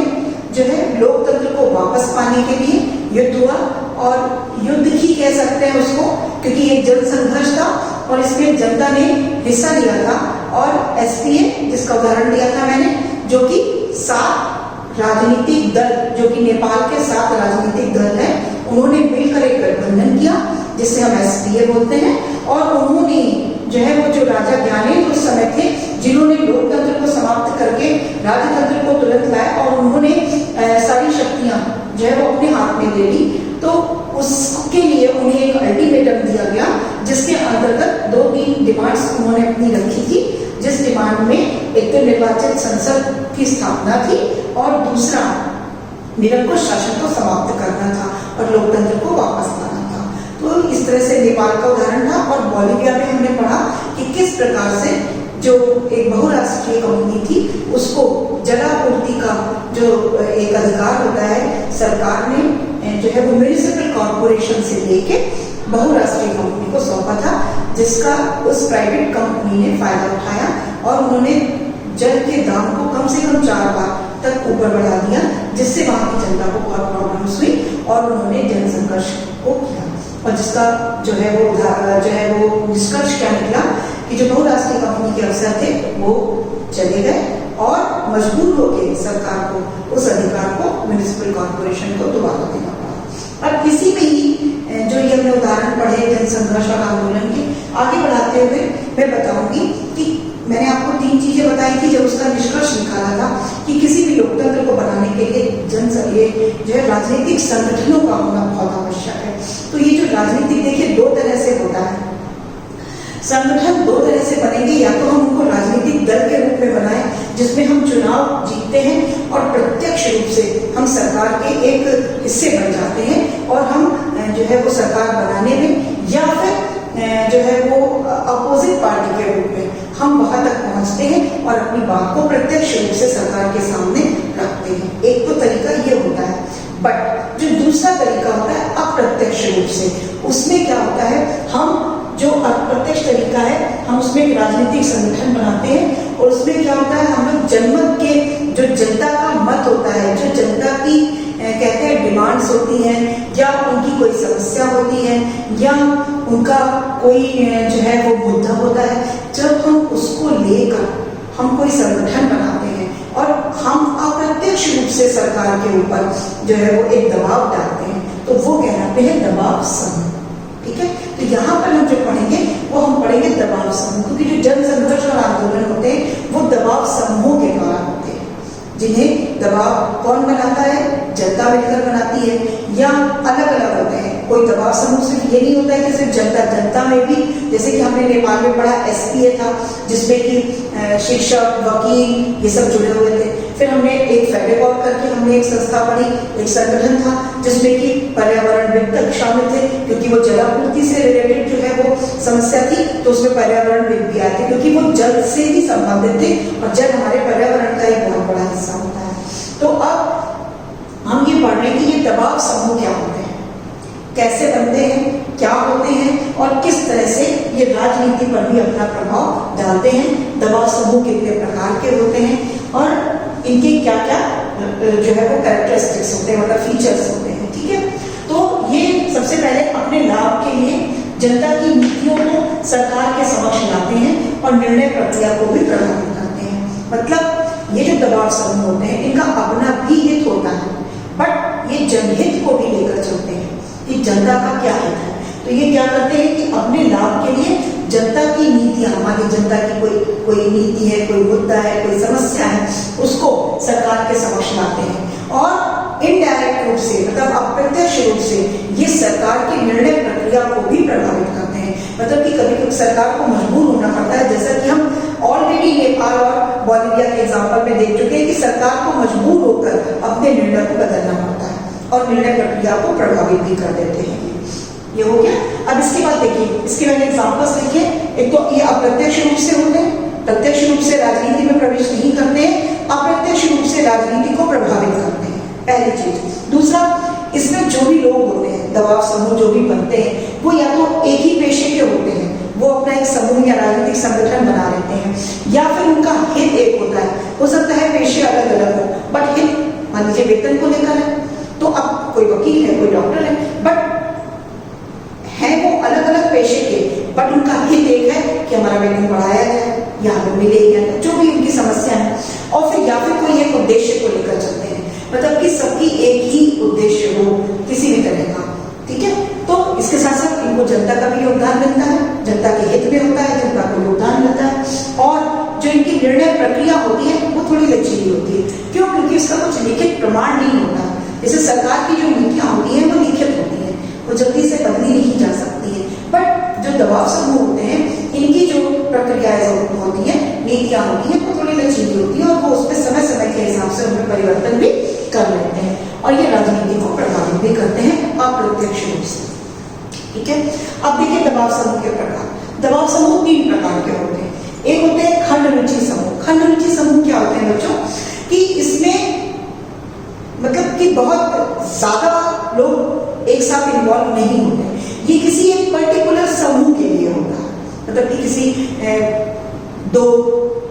जो है लोकतंत्र को वापस पाने के लिए युद्ध हुआ, और युद्ध ही कह सकते हैं उसको क्योंकि ये जन संघर्ष था और इसमें जनता ने हिस्सा लिया था। और एसपीए जिसका उदाहरण दिया था मैंने, जो कि 7 राजनीतिक दल जो कि नेपाल के 7 राजनीतिक दल हैं, उन्होंने मिलकर एक गठबंधन किया जिसे हम एसपीए बोलते हैं, और उन्होंने जो है वो जो राजा ज्ञानेन्द्र उस समय थे जिन्होंने लोकतंत्र को समाप्त करके राजतंत्र को तुरंत लाया और उन्होंने सारी शक्तियां जो है वो अपने हाथ में ले ली। तो उसके लिए उन्हें एक अल्टीमेटम दिया गया जिसके अंतर्गत 2-3 डिमांड्स उन्होंने अपनी रखी थी, जिस डिमांड में एक तो निर्वाचित संसद की स्थापना थी और दूसरा निरंकुश शासन को समाप्त करना था और लोकतंत्र को वापस लाना था। तो इस तरह से नेपाल का उदाहरण था। और बोलिविया में हमने पढ़ा कि किस प्रकार से जो एक बहुराष्ट्रीय कंपनी थी उसको जलापूर्ति का जो एक अधिकार होता है सरकार ने जो है वो म्युनिसिपल कॉर्पोरेशन से लेके बहुराष्ट्रीय कंपनी को सौंपा था, जिसका उस प्राइवेट कंपनी ने फायदा उठाया और उन्होंने जल के दाम को कम से कम 4 बार तक ऊपर बढ़ा दिया, जिससे वहां की जनता को बहुत प्रॉब्लम्स हुई और उन्होंने जन संघर्ष को किया। और जिसका जो है वो निष्कर्ष क्या निकला कि जो बहुराष्ट्रीय कंपनी के अफसर थे वो चले गए और मजबूर होकर सरकार को उस अधिकार को म्युनिसिपल कॉर्पोरेशन को दोबारा देना पड़ा। अब इसी में ही जो ये हमने उदाहरण पढ़े जन संघर्ष और आंदोलन के, आगे बढ़ाते हुए मैं बताऊंगी कि मैंने आपको 3 चीजें बताई थी जब उसका निष्कर्ष निकाला था कि किसी भी लोकतंत्र को बनाने के लिए जो है राजनीतिक संगठनों का होना बहुत आवश्यक है। तो ये जो राजनीतिक देखिए 2 तरह से होता है, संगठन 2 तरह से बनेंगे, या तो हम उनको राजनीतिक दल के रूप में बनाएं जिसमें हम चुनाव जीतते हैं और प्रत्यक्ष रूप से हम सरकार के एक हिस्से बन जाते हैं और हम जो है वो सरकार बनाने में, या फिर जो है वो अपोजिट पार्टी के रूप में हम वहां तक पहुंचते हैं और अपनी बात को प्रत्यक्ष रूप से सरकार के सामने रखते हैं। एक तो तरीका ये होता है, बट जो दूसरा तरीका होता है अप्रत्यक्ष रूप से, उसमें क्या होता है, हम जो अप्रत्यक्ष तरीका है हम उसमें एक राजनीतिक संगठन बनाते हैं और उसमें क्या होता है, हम लोग जनमत के जो जनता का मत होता है, जो जनता की कहते हैं डिमांड्स होती हैं या उनकी कोई समस्या होती है या उनका कोई जो है वो मुद्दा होता है, जब हम उसको लेकर हम कोई संगठन बनाते हैं और हम अप्रत्यक्ष रूप से सरकार के ऊपर जो है वो एक दबाव डालते हैं, तो वो कहलाते हैं दबाव समूह। ठीक है, तो यहाँ पर हम जो पढ़ेंगे वो हम पढ़ेंगे दबाव समूह, क्योंकि जो जन संघर्ष और आंदोलन होते हैं वो दबाव समूहों के द्वारा होते हैं, जिन्हें दबाव कौन बनाता है, जनता मिलकर बनाती है या अलग अलग होते हैं। कोई दबाव समूह सिर्फ ये नहीं होता है कि सिर्फ जनता में भी, जैसे कि हमने नेपाल में पढ़ा एसपीए था जिसमें कि शिक्षक वकील ये सब जुड़े हुए थे। फिर हमने एक फेडेकॉल करके हमने एक संस्था पढ़ी, एक संगठन था जिसमें कि पर्यावरणविद शामिल थे, क्योंकि वो जलापूर्ति से रिलेटेड जो है वो समस्या थी, तो उसमें पर्यावरणविद भी आए थे क्योंकि वो जल से ही संबंधित थे और जल हमारे पर्यावरण का एक बहुत बड़ा हिस्सा होता है। तो अब हम ये पढ़ रहे हैं कि ये दबाव समूह क्या होते हैं, कैसे बनते हैं, क्या होते हैं और किस तरह से ये राजनीति पर भी अपना प्रभाव डालते हैं। दबाव समूह कितने प्रकार के होते हैं और इनके क्या क्या जो है वो कैरेक्टरिस्टिक्स होते हैं, मतलब फीचर्स होते हैं। ठीक है, तो ये सबसे पहले अपने लाभ के लिए जनता की नीतियों को सरकार के समक्ष लाते हैं और निर्णय प्रक्रिया को भी प्रभावित करते हैं। मतलब ये जो दबाव समूह होते हैं इनका अपना भी हित होता है, बट ये जनहित को भी लेकर चलते हैं कि जनता का क्या हित है। तो ये क्या करते हैं कि अपने लाभ के लिए जनता की नीतियां, हमारी जनता की कोई नीति है, कोई मुद्दा है, कोई समस्या है, उसको सरकार के समक्ष लाते हैं और इनडायरेक्ट रूप से, मतलब अप्रत्यक्ष रूप से ये सरकार की निर्णय प्रक्रिया को भी प्रभावित करते हैं। मतलब कि कभी कभी सरकार को मजबूर होना पड़ता है, जैसा कि हम ऑलरेडी नेपाल और बोलिविया के एग्जाम्पल में देख चुके हैं कि सरकार को मजबूर होकर अपने निर्णय को बदलना पड़ता है और निर्णय प्रक्रिया को प्रभावित भी कर देते हैं। ये हो गया। अब इसके बाद देखिए, इसके मैंने एग्जाम्पल्स लिखे। एक तो ये अप्रत्यक्ष रूप से होते हैं, प्रत्यक्ष रूप से राजनीति में प्रवेश नहीं करते हैं, अप्रत्यक्ष रूप से राजनीति को प्रभावित करते हैं, पहली चीज। दूसरा, इसमें जो भी लोग होते हैं, दबाव समूह जो भी बनते हैं, वो या तो एक ही पेशे के होते हैं, वो अपना एक समूह या राजनीतिक संगठन बना लेते हैं, या फिर उनका हित एक होता है। हो सकता है पेशे अलग अलग हो, बट हित मान लीजिए वेतन को लेकर है, तो अब कोई वकील है, कोई डॉक्टर है, बट है वो अलग अलग पेशे के, बट उनका हित एक है कि हमारा वेतन बढ़ाया जाए या हमें मिले या जो भी उनकी समस्या है। और फिर या फिर कोई एक उद्देश्य को लेकर चलते हैं, मतलब कि सबकी एक ही उद्देश्य हो किसी भी तरह का, ठीक है। तो इसके साथ साथ इनको जनता का भी योगदान मिलता है, जनता के हित में होता है, जनता को योगदान मिलता है, और जो इनकी निर्णय प्रक्रिया होती है वो थोड़ी लचीली होती है। क्यों? क्योंकि इसका कुछ लिखित प्रमाण नहीं होता। जैसे सरकार की जो नीतियां होती है वो लिखित होती है, वो जल्दी से बदली नहीं जा सकती है, बट जो दबाव समूह होते हैं इनकी जो प्रक्रियाएं होती है, नीतियां होती है, वो थोड़ी लचीली होती है और वो उसमें समय समय के हिसाब से उनमें परिवर्तन भी कर लेते हैं और ये राजनीति को प्रभावित भी करते हैं अप्रत्यक्ष रूप से, ठीक है। अब देखिए दबाव समूह के प्रकार। दबाव समूह 3 प्रकार के होते हैं। एक होते हैं खंड रुचि समूह। खंड रुचि समूह क्या होते हैं बच्चों? कि इसमें मतलब कि बहुत ज्यादा लोग एक साथ इन्वॉल्व नहीं होते, ये किसी एक पर्टिकुलर समूह के लिए होता है, मतलब कि किसी 2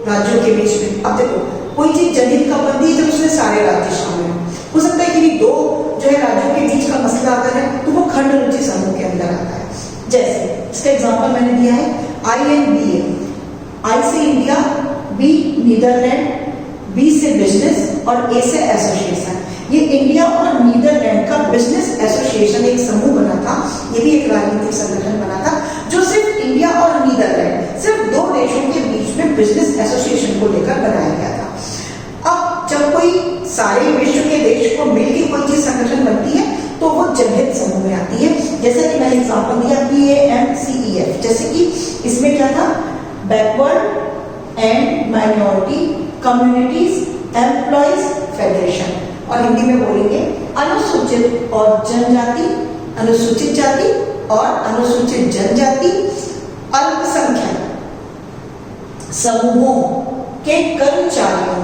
राज्यों के बीच में। अब देखो कोई चीज जनहित का बनती है जब उसमें सारे राज्य शामिल हो सकता है कि 2 जो है राज्यों के बीच का मसला आता है तो वो खंड रुचि समूह के अंदर आता है। जैसे इसका एग्जांपल मैंने दिया है INBA, I से इंडिया, B नीदरलैंड, B से बिजनेस और A से एसोसिएशन। ये इंडिया और नीदरलैंड का बिजनेस एसोसिएशन एक समूह बना था, ये भी एक राजनीतिक संगठन बना था जो सिर्फ इंडिया और नीदरलैंड, सिर्फ 2 देशों के बीच में बिजनेस एसोसिएशन को लेकर बनाया गया था। अब जब कोई सारे विश्व के देश को मिलकर कोई चीज संगठन बनती है तो वो जनहित समूह में आती है। जैसे कि मैंने एग्जांपल दिया BAMCEF, जैसे कि इसमें क्या था, backward and minority communities employees federation, और हिंदी में बोलेंगे अनुसूचित और जनजाति, अनुसूचित जाति और अनुसूचित जनजाति अल्पसंख्यक समूहों के कर्मचारियों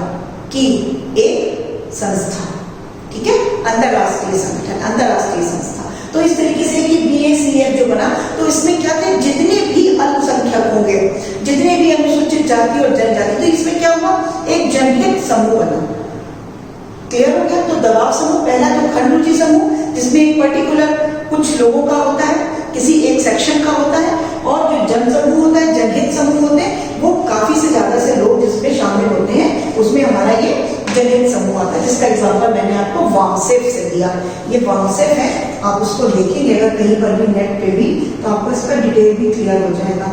की एक संस्था, ठीक है, अंतरराष्ट्रीय संगठन, अंतरराष्ट्रीय संस्था। तो इस तरीके से कि BACF जो बना, तो इसमें क्या थे, जितने भी अल्पसंख्यक होंगे, जितने भी अनुसूचित जाति और जनजाति, तो इसमें क्या हुआ, एक जनहित समूह बना। क्लियर हो गया? तो दबाव समूह पहला तो खंड रुचि समूह, जिसमें एक पर्टिकुलर कुछ लोगों का होता है, किसी एक सेक्शन का होता है, और जो जन समूह होता है, जनहित समूह होते हैं, वो काफी से ज्यादा से लोग जिसमें शामिल होते हैं, उसमें हमारा ये जनहित समूह आता है, जिसका एग्जांपल मैंने आपको वामसेफ से दिया। ये वामसेफ है, आप उसको देखेंगे अगर कहीं पर भी नेट पे भी, तो आपको इसका डिटेल भी क्लियर हो जाएगा।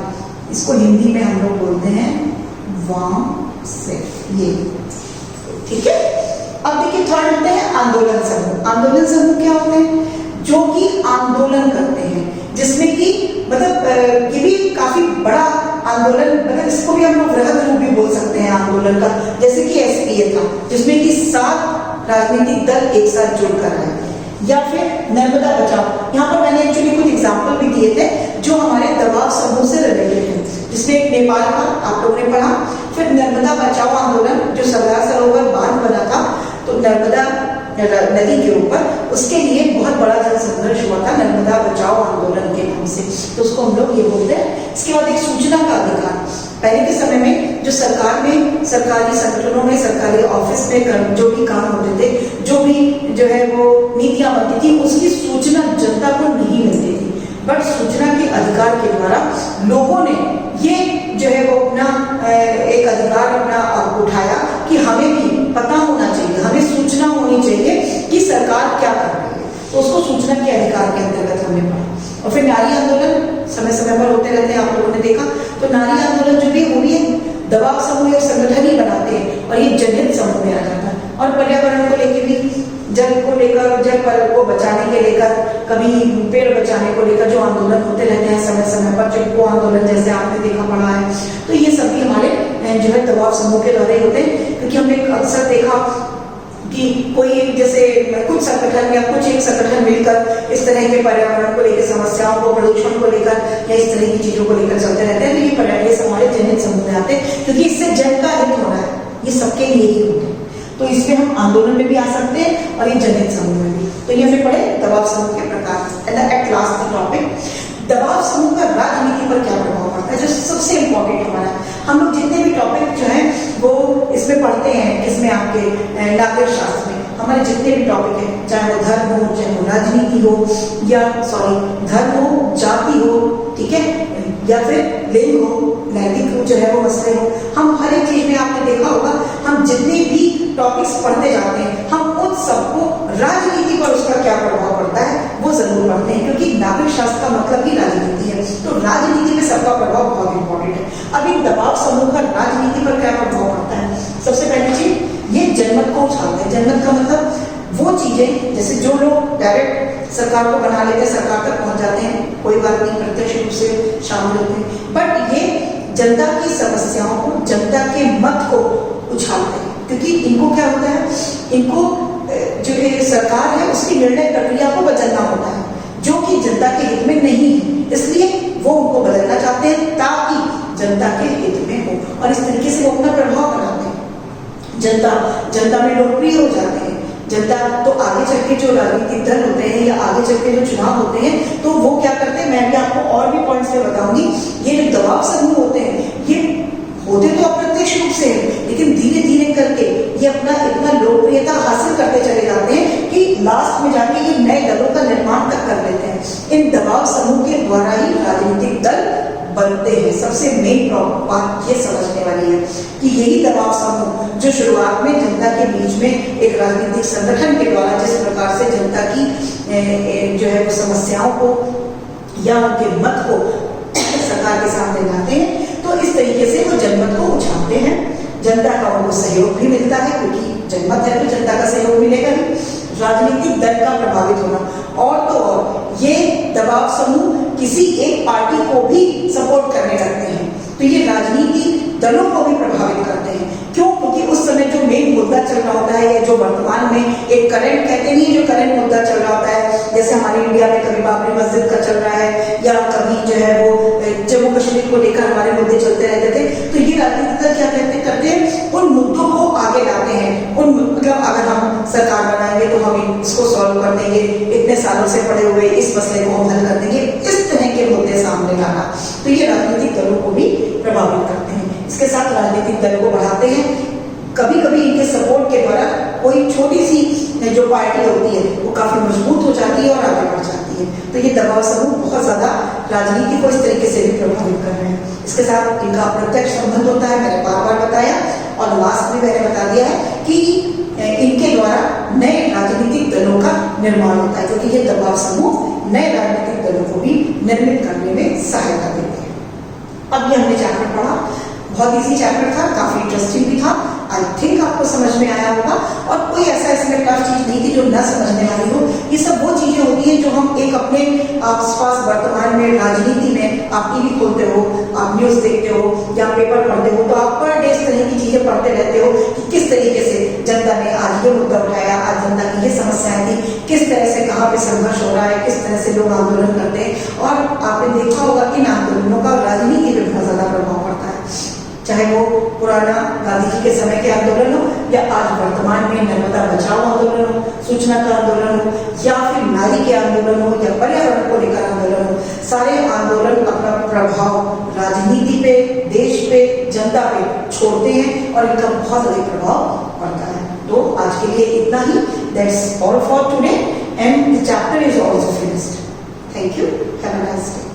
इसको हिंदी में हम लोग बोलते हैं वामसेफ, ये, ठीक है। अब देखिए थर्ड होते हैं आंदोलन समूह। आंदोलन समूह क्या होते हैं? जो कि आंदोलन करते हैं, जिसमें कि मतलब ये भी काफी बड़ा आंदोलन, मतलब इसको भी हम लोग वृहद रूप भी बोल सकते हैं आंदोलन का, जैसे कि SPA था, जिसमें कि 7 राजनीतिक दल एक साथ जुड़कर आए, या फिर नर्मदा बचाओ। यहाँ पर मैंने एक्चुअली कुछ एग्जाम्पल भी दिए थे जो हमारे दबाव समूह से रिलेटेड है, जिसमें एक नेपाल का आप लोगों ने पढ़ा, फिर नर्मदा बचाओ आंदोलन जो सरदार सरोवर बांध बना था, तो नर्मदा नदी के ऊपर, उसके लिए बहुत बड़ा जन संघर्ष हुआ था नर्मदा बचाओ आंदोलन के नाम से, तो उसको हम लोग ये बोलते हैं। इसके बाद एक सूचना का अधिकार। पहले के समय में जो सरकार में, सरकारी संगठनों में, सरकारी ऑफिस में जो भी काम होते थे, जो भी जो है वो नीतियां बनती थी, उसकी सूचना जनता को नहीं मिलती थी, बट सूचना के अधिकार के द्वारा लोगों ने ये जो है वो अपना एक अधिकार अपना उठाया कि हमें भी पता होना चाहिए, हमें सूचना होनी चाहिए कि सरकार क्या कर रही है, तो उसको सूचना के अधिकार के अंतर्गत हमने पढ़ा। और फिर नारी आंदोलन समय समय पर होते रहते हैं, आप लोगों ने देखा, तो नारी आंदोलन जो भी हुई है, दबाव समूह संगठन ही बनाते हैं और ये जनहित समूह में आ जाता है। और पर्यावरण को लेकर भी, जल को लेकर लेकर, जल को बचाने के लेकर, कभी पेड़ बचाने को लेकर जो आंदोलन होते रहते हैं समय समय पर, चिपको आंदोलन जैसे आपने देखा पढ़ा है, तो ये सभी हमारे जो है दबाव समूह के द्वारा ही होते हैं। क्योंकि हमने अक्सर देखा कि कोई जैसे कुछ संगठन या कुछ एक संगठन मिलकर इस तरह के पर्यावरण को लेकर समस्याओं को, प्रदूषण को लेकर या इस तरह की चीजों को लेकर चलते रहते हैं, तो ये पर्यावरण हमारे जनहित समूह में आते हैं, क्योंकि इससे जन का हित हो रहा है, ये सबके लिए ही होते हैं। तो इसमें हम आंदोलन में भी आ सकते हैं और ये जनहित समूह में भी। तो ये हमने पढ़े दबाव समूह के प्रकार। एट लास्ट टॉपिक, दबाव समूह का राजनीति पर क्या प्रभाव पड़ता है, जो सबसे इंपॉर्टेंट हमारा। हम लोग जितने भी टॉपिक जो हैं वो इसमें पढ़ते हैं, इसमें आपके नागरिक शास्त्र में हमारे जितने भी टॉपिक हैं, चाहे वो धर्म हो, चाहे वो राजनीति हो, या धर्म हो, जाति हो, ठीक है, या फिर लिंग हो, नैतिक जो है वो मसले हो, हम हर एक चीज में आपने देखा होगा, हम जितने भी टॉपिक्स पढ़ते जाते हैं, हम उन सबको राजनीति पर उसका क्या प्रभाव पड़ता है वो जरूर पढ़ते हैं, क्योंकि नागरिक शास्त्र का मतलब ही राजनीति है। तो राजनीति में सबका प्रभाव बहुत इंपॉर्टेंट है। अब इन दबाव समूह का राजनीति पर क्या प्रभाव पड़ता है? सबसे पहली चीज, ये जनमत को उछालते हैं। जनमत का मतलब वो चीजें, जैसे जो लोग डायरेक्ट सरकार को बना लेते हैं, सरकार तक पहुंच जाते हैं, कोई बात नहीं, प्रत्यक्ष रूप से शामिल होते हैं, बट ये जनता की समस्याओं को, जनता के मत को उछालते हैं। क्योंकि इनको क्या होता है, इनको जो ये सरकार है उसकी निर्णय प्रक्रिया को बदलना होता है, जो कि जनता के हित में नहीं है, इसलिए वो उनको बदलना चाहते हैं ताकि जनता के हित में हो, और इस तरीके से वो अपना प्रभाव बनाते हैं। जनता में लोकप्रिय हो जाते हैं। जनता तो आगे चल के जो राजनीतिक दल होते हैं या आगे चल के जो चुनाव होते हैं, तो वो क्या करते हैं, मैं भी आपको और भी पॉइंट्स में बताऊंगी। ये जो दबाव समूह होते हैं, ये होते तो अप्रत्यक्ष रूप से है, लेकिन धीरे धीरे करके ये अपना इतना लोकप्रियता हासिल करते चले जाते हैं कि लास्ट में जाके ये नए दलों का निर्माण तक कर लेते हैं। इन दबाव समूह के द्वारा ही राजनीतिक दल बनते हैं। सबसे मेन बात ये समझने वाली है कि यही दबाव समूह जो शुरुआत में जनता के बीच में एक राजनीतिक संगठन के द्वारा जिस प्रकार से जनता की जो है वो समस्याओं को या उनके मत को सरकार के सामने लाते हैं, तो इस तरीके से वो जनमत को उछालते हैं। जनता का उनको सहयोग भी मिलता है, क्योंकि जनमत है तो जनता का सहयोग मिलेगा ही। राजनीतिक दल का प्रभावित होना, और तो और ये दबाव समूह किसी एक पार्टी को भी सपोर्ट करने लगते हैं, तो ये राजनीति दलों को भी प्रभावित करते हैं। क्यों? क्योंकि उस समय जो मेन मुद्दा चल रहा होता है, या जो वर्तमान में एक करंट कहते नहीं, जो करंट मुद्दा चल रहा होता है, जैसे हमारे इंडिया में कभी बाबरी मस्जिद का चल रहा है, या कभी जो है वो जम्मू कश्मीर को लेकर हमारे मुद्दे चलते रहते थे, तो ये राजनीतिक दल क्या करते हैं, उन मुद्दों को आगे लाते हैं। मतलब अगर हम सरकार बनाएंगे तो हम इसको सॉल्व कर देंगे, इतने सालों से पड़े हुए इस मसले को हम हल कर देंगे, इस तरह के मुद्दे सामने लाना, तो ये राजनीतिक दलों को भी प्रभावित करते हैं। इसके साथ राजनीतिक दलों को बढ़ाते हैं। कभी कभी इनके सपोर्ट के द्वारा कोई छोटी सी जो पार्टी होती है वो काफी मजबूत हो जाती है और आगे बढ़ जाती है। तो ये दबाव समूह बहुत ज्यादा राजनीति को इस तरीके से भी प्रभावित कर रहे हैं। इसके साथ इनका प्रत्यक्ष संबंध होता है, मैंने बार बार बताया, और लास्ट में मैंने बता दिया है कि इनके द्वारा नए राजनीतिक दलों का निर्माण होता है, क्योंकि ये दबाव समूह नए राजनीतिक दलों को भी निर्मित करने में सहायता देते हैं। अब ये हमने चैप्टर पढ़ा, बहुत इजी चैप्टर था, काफी इंटरेस्टिंग भी था। आई थिंक आपको समझ में आया होगा, और कोई ऐसा इसमें टफ चीज नहीं थी जो न समझने वाली हो। ये सब वो चीजें होती हैं जो हम एक अपने आसपास वर्तमान में राजनीति में, आप टीवी खोलते हो, आप न्यूज देखते हो या पेपर पढ़ते हो, तो आप पर डे इस तरह की चीजें पढ़ते रहते हो कि किस तरीके से जनता ने आज ये मुद्दा उठाया, आज जनता की ये समस्याएं थी, किस तरह से कहाँ पे संघर्ष हो रहा है, किस तरह से लोग आंदोलन करते हैं। और आपने देखा होगा कि इन आंदोलनों का राजनीति पे बहुत ज्यादा प्रभाव पड़ता है, चाहे वो पुराना गांधी जी के समय के आंदोलन हो, या आज वर्तमान में नर्मदा बचाओ आंदोलन हो, सूचना का आंदोलन हो, या फिर नारी के आंदोलन हो, या पर्यावरण को लेकर आंदोलन हो। सारे आंदोलन अपना प्रभाव राजनीति पे, देश पे, जनता पे छोड़ते हैं, और इनका बहुत अधिक प्रभाव पड़ता है। तो आज के लिए इतना ही। That's all for today, and the chapter is also finished. Thank you, have a nice day.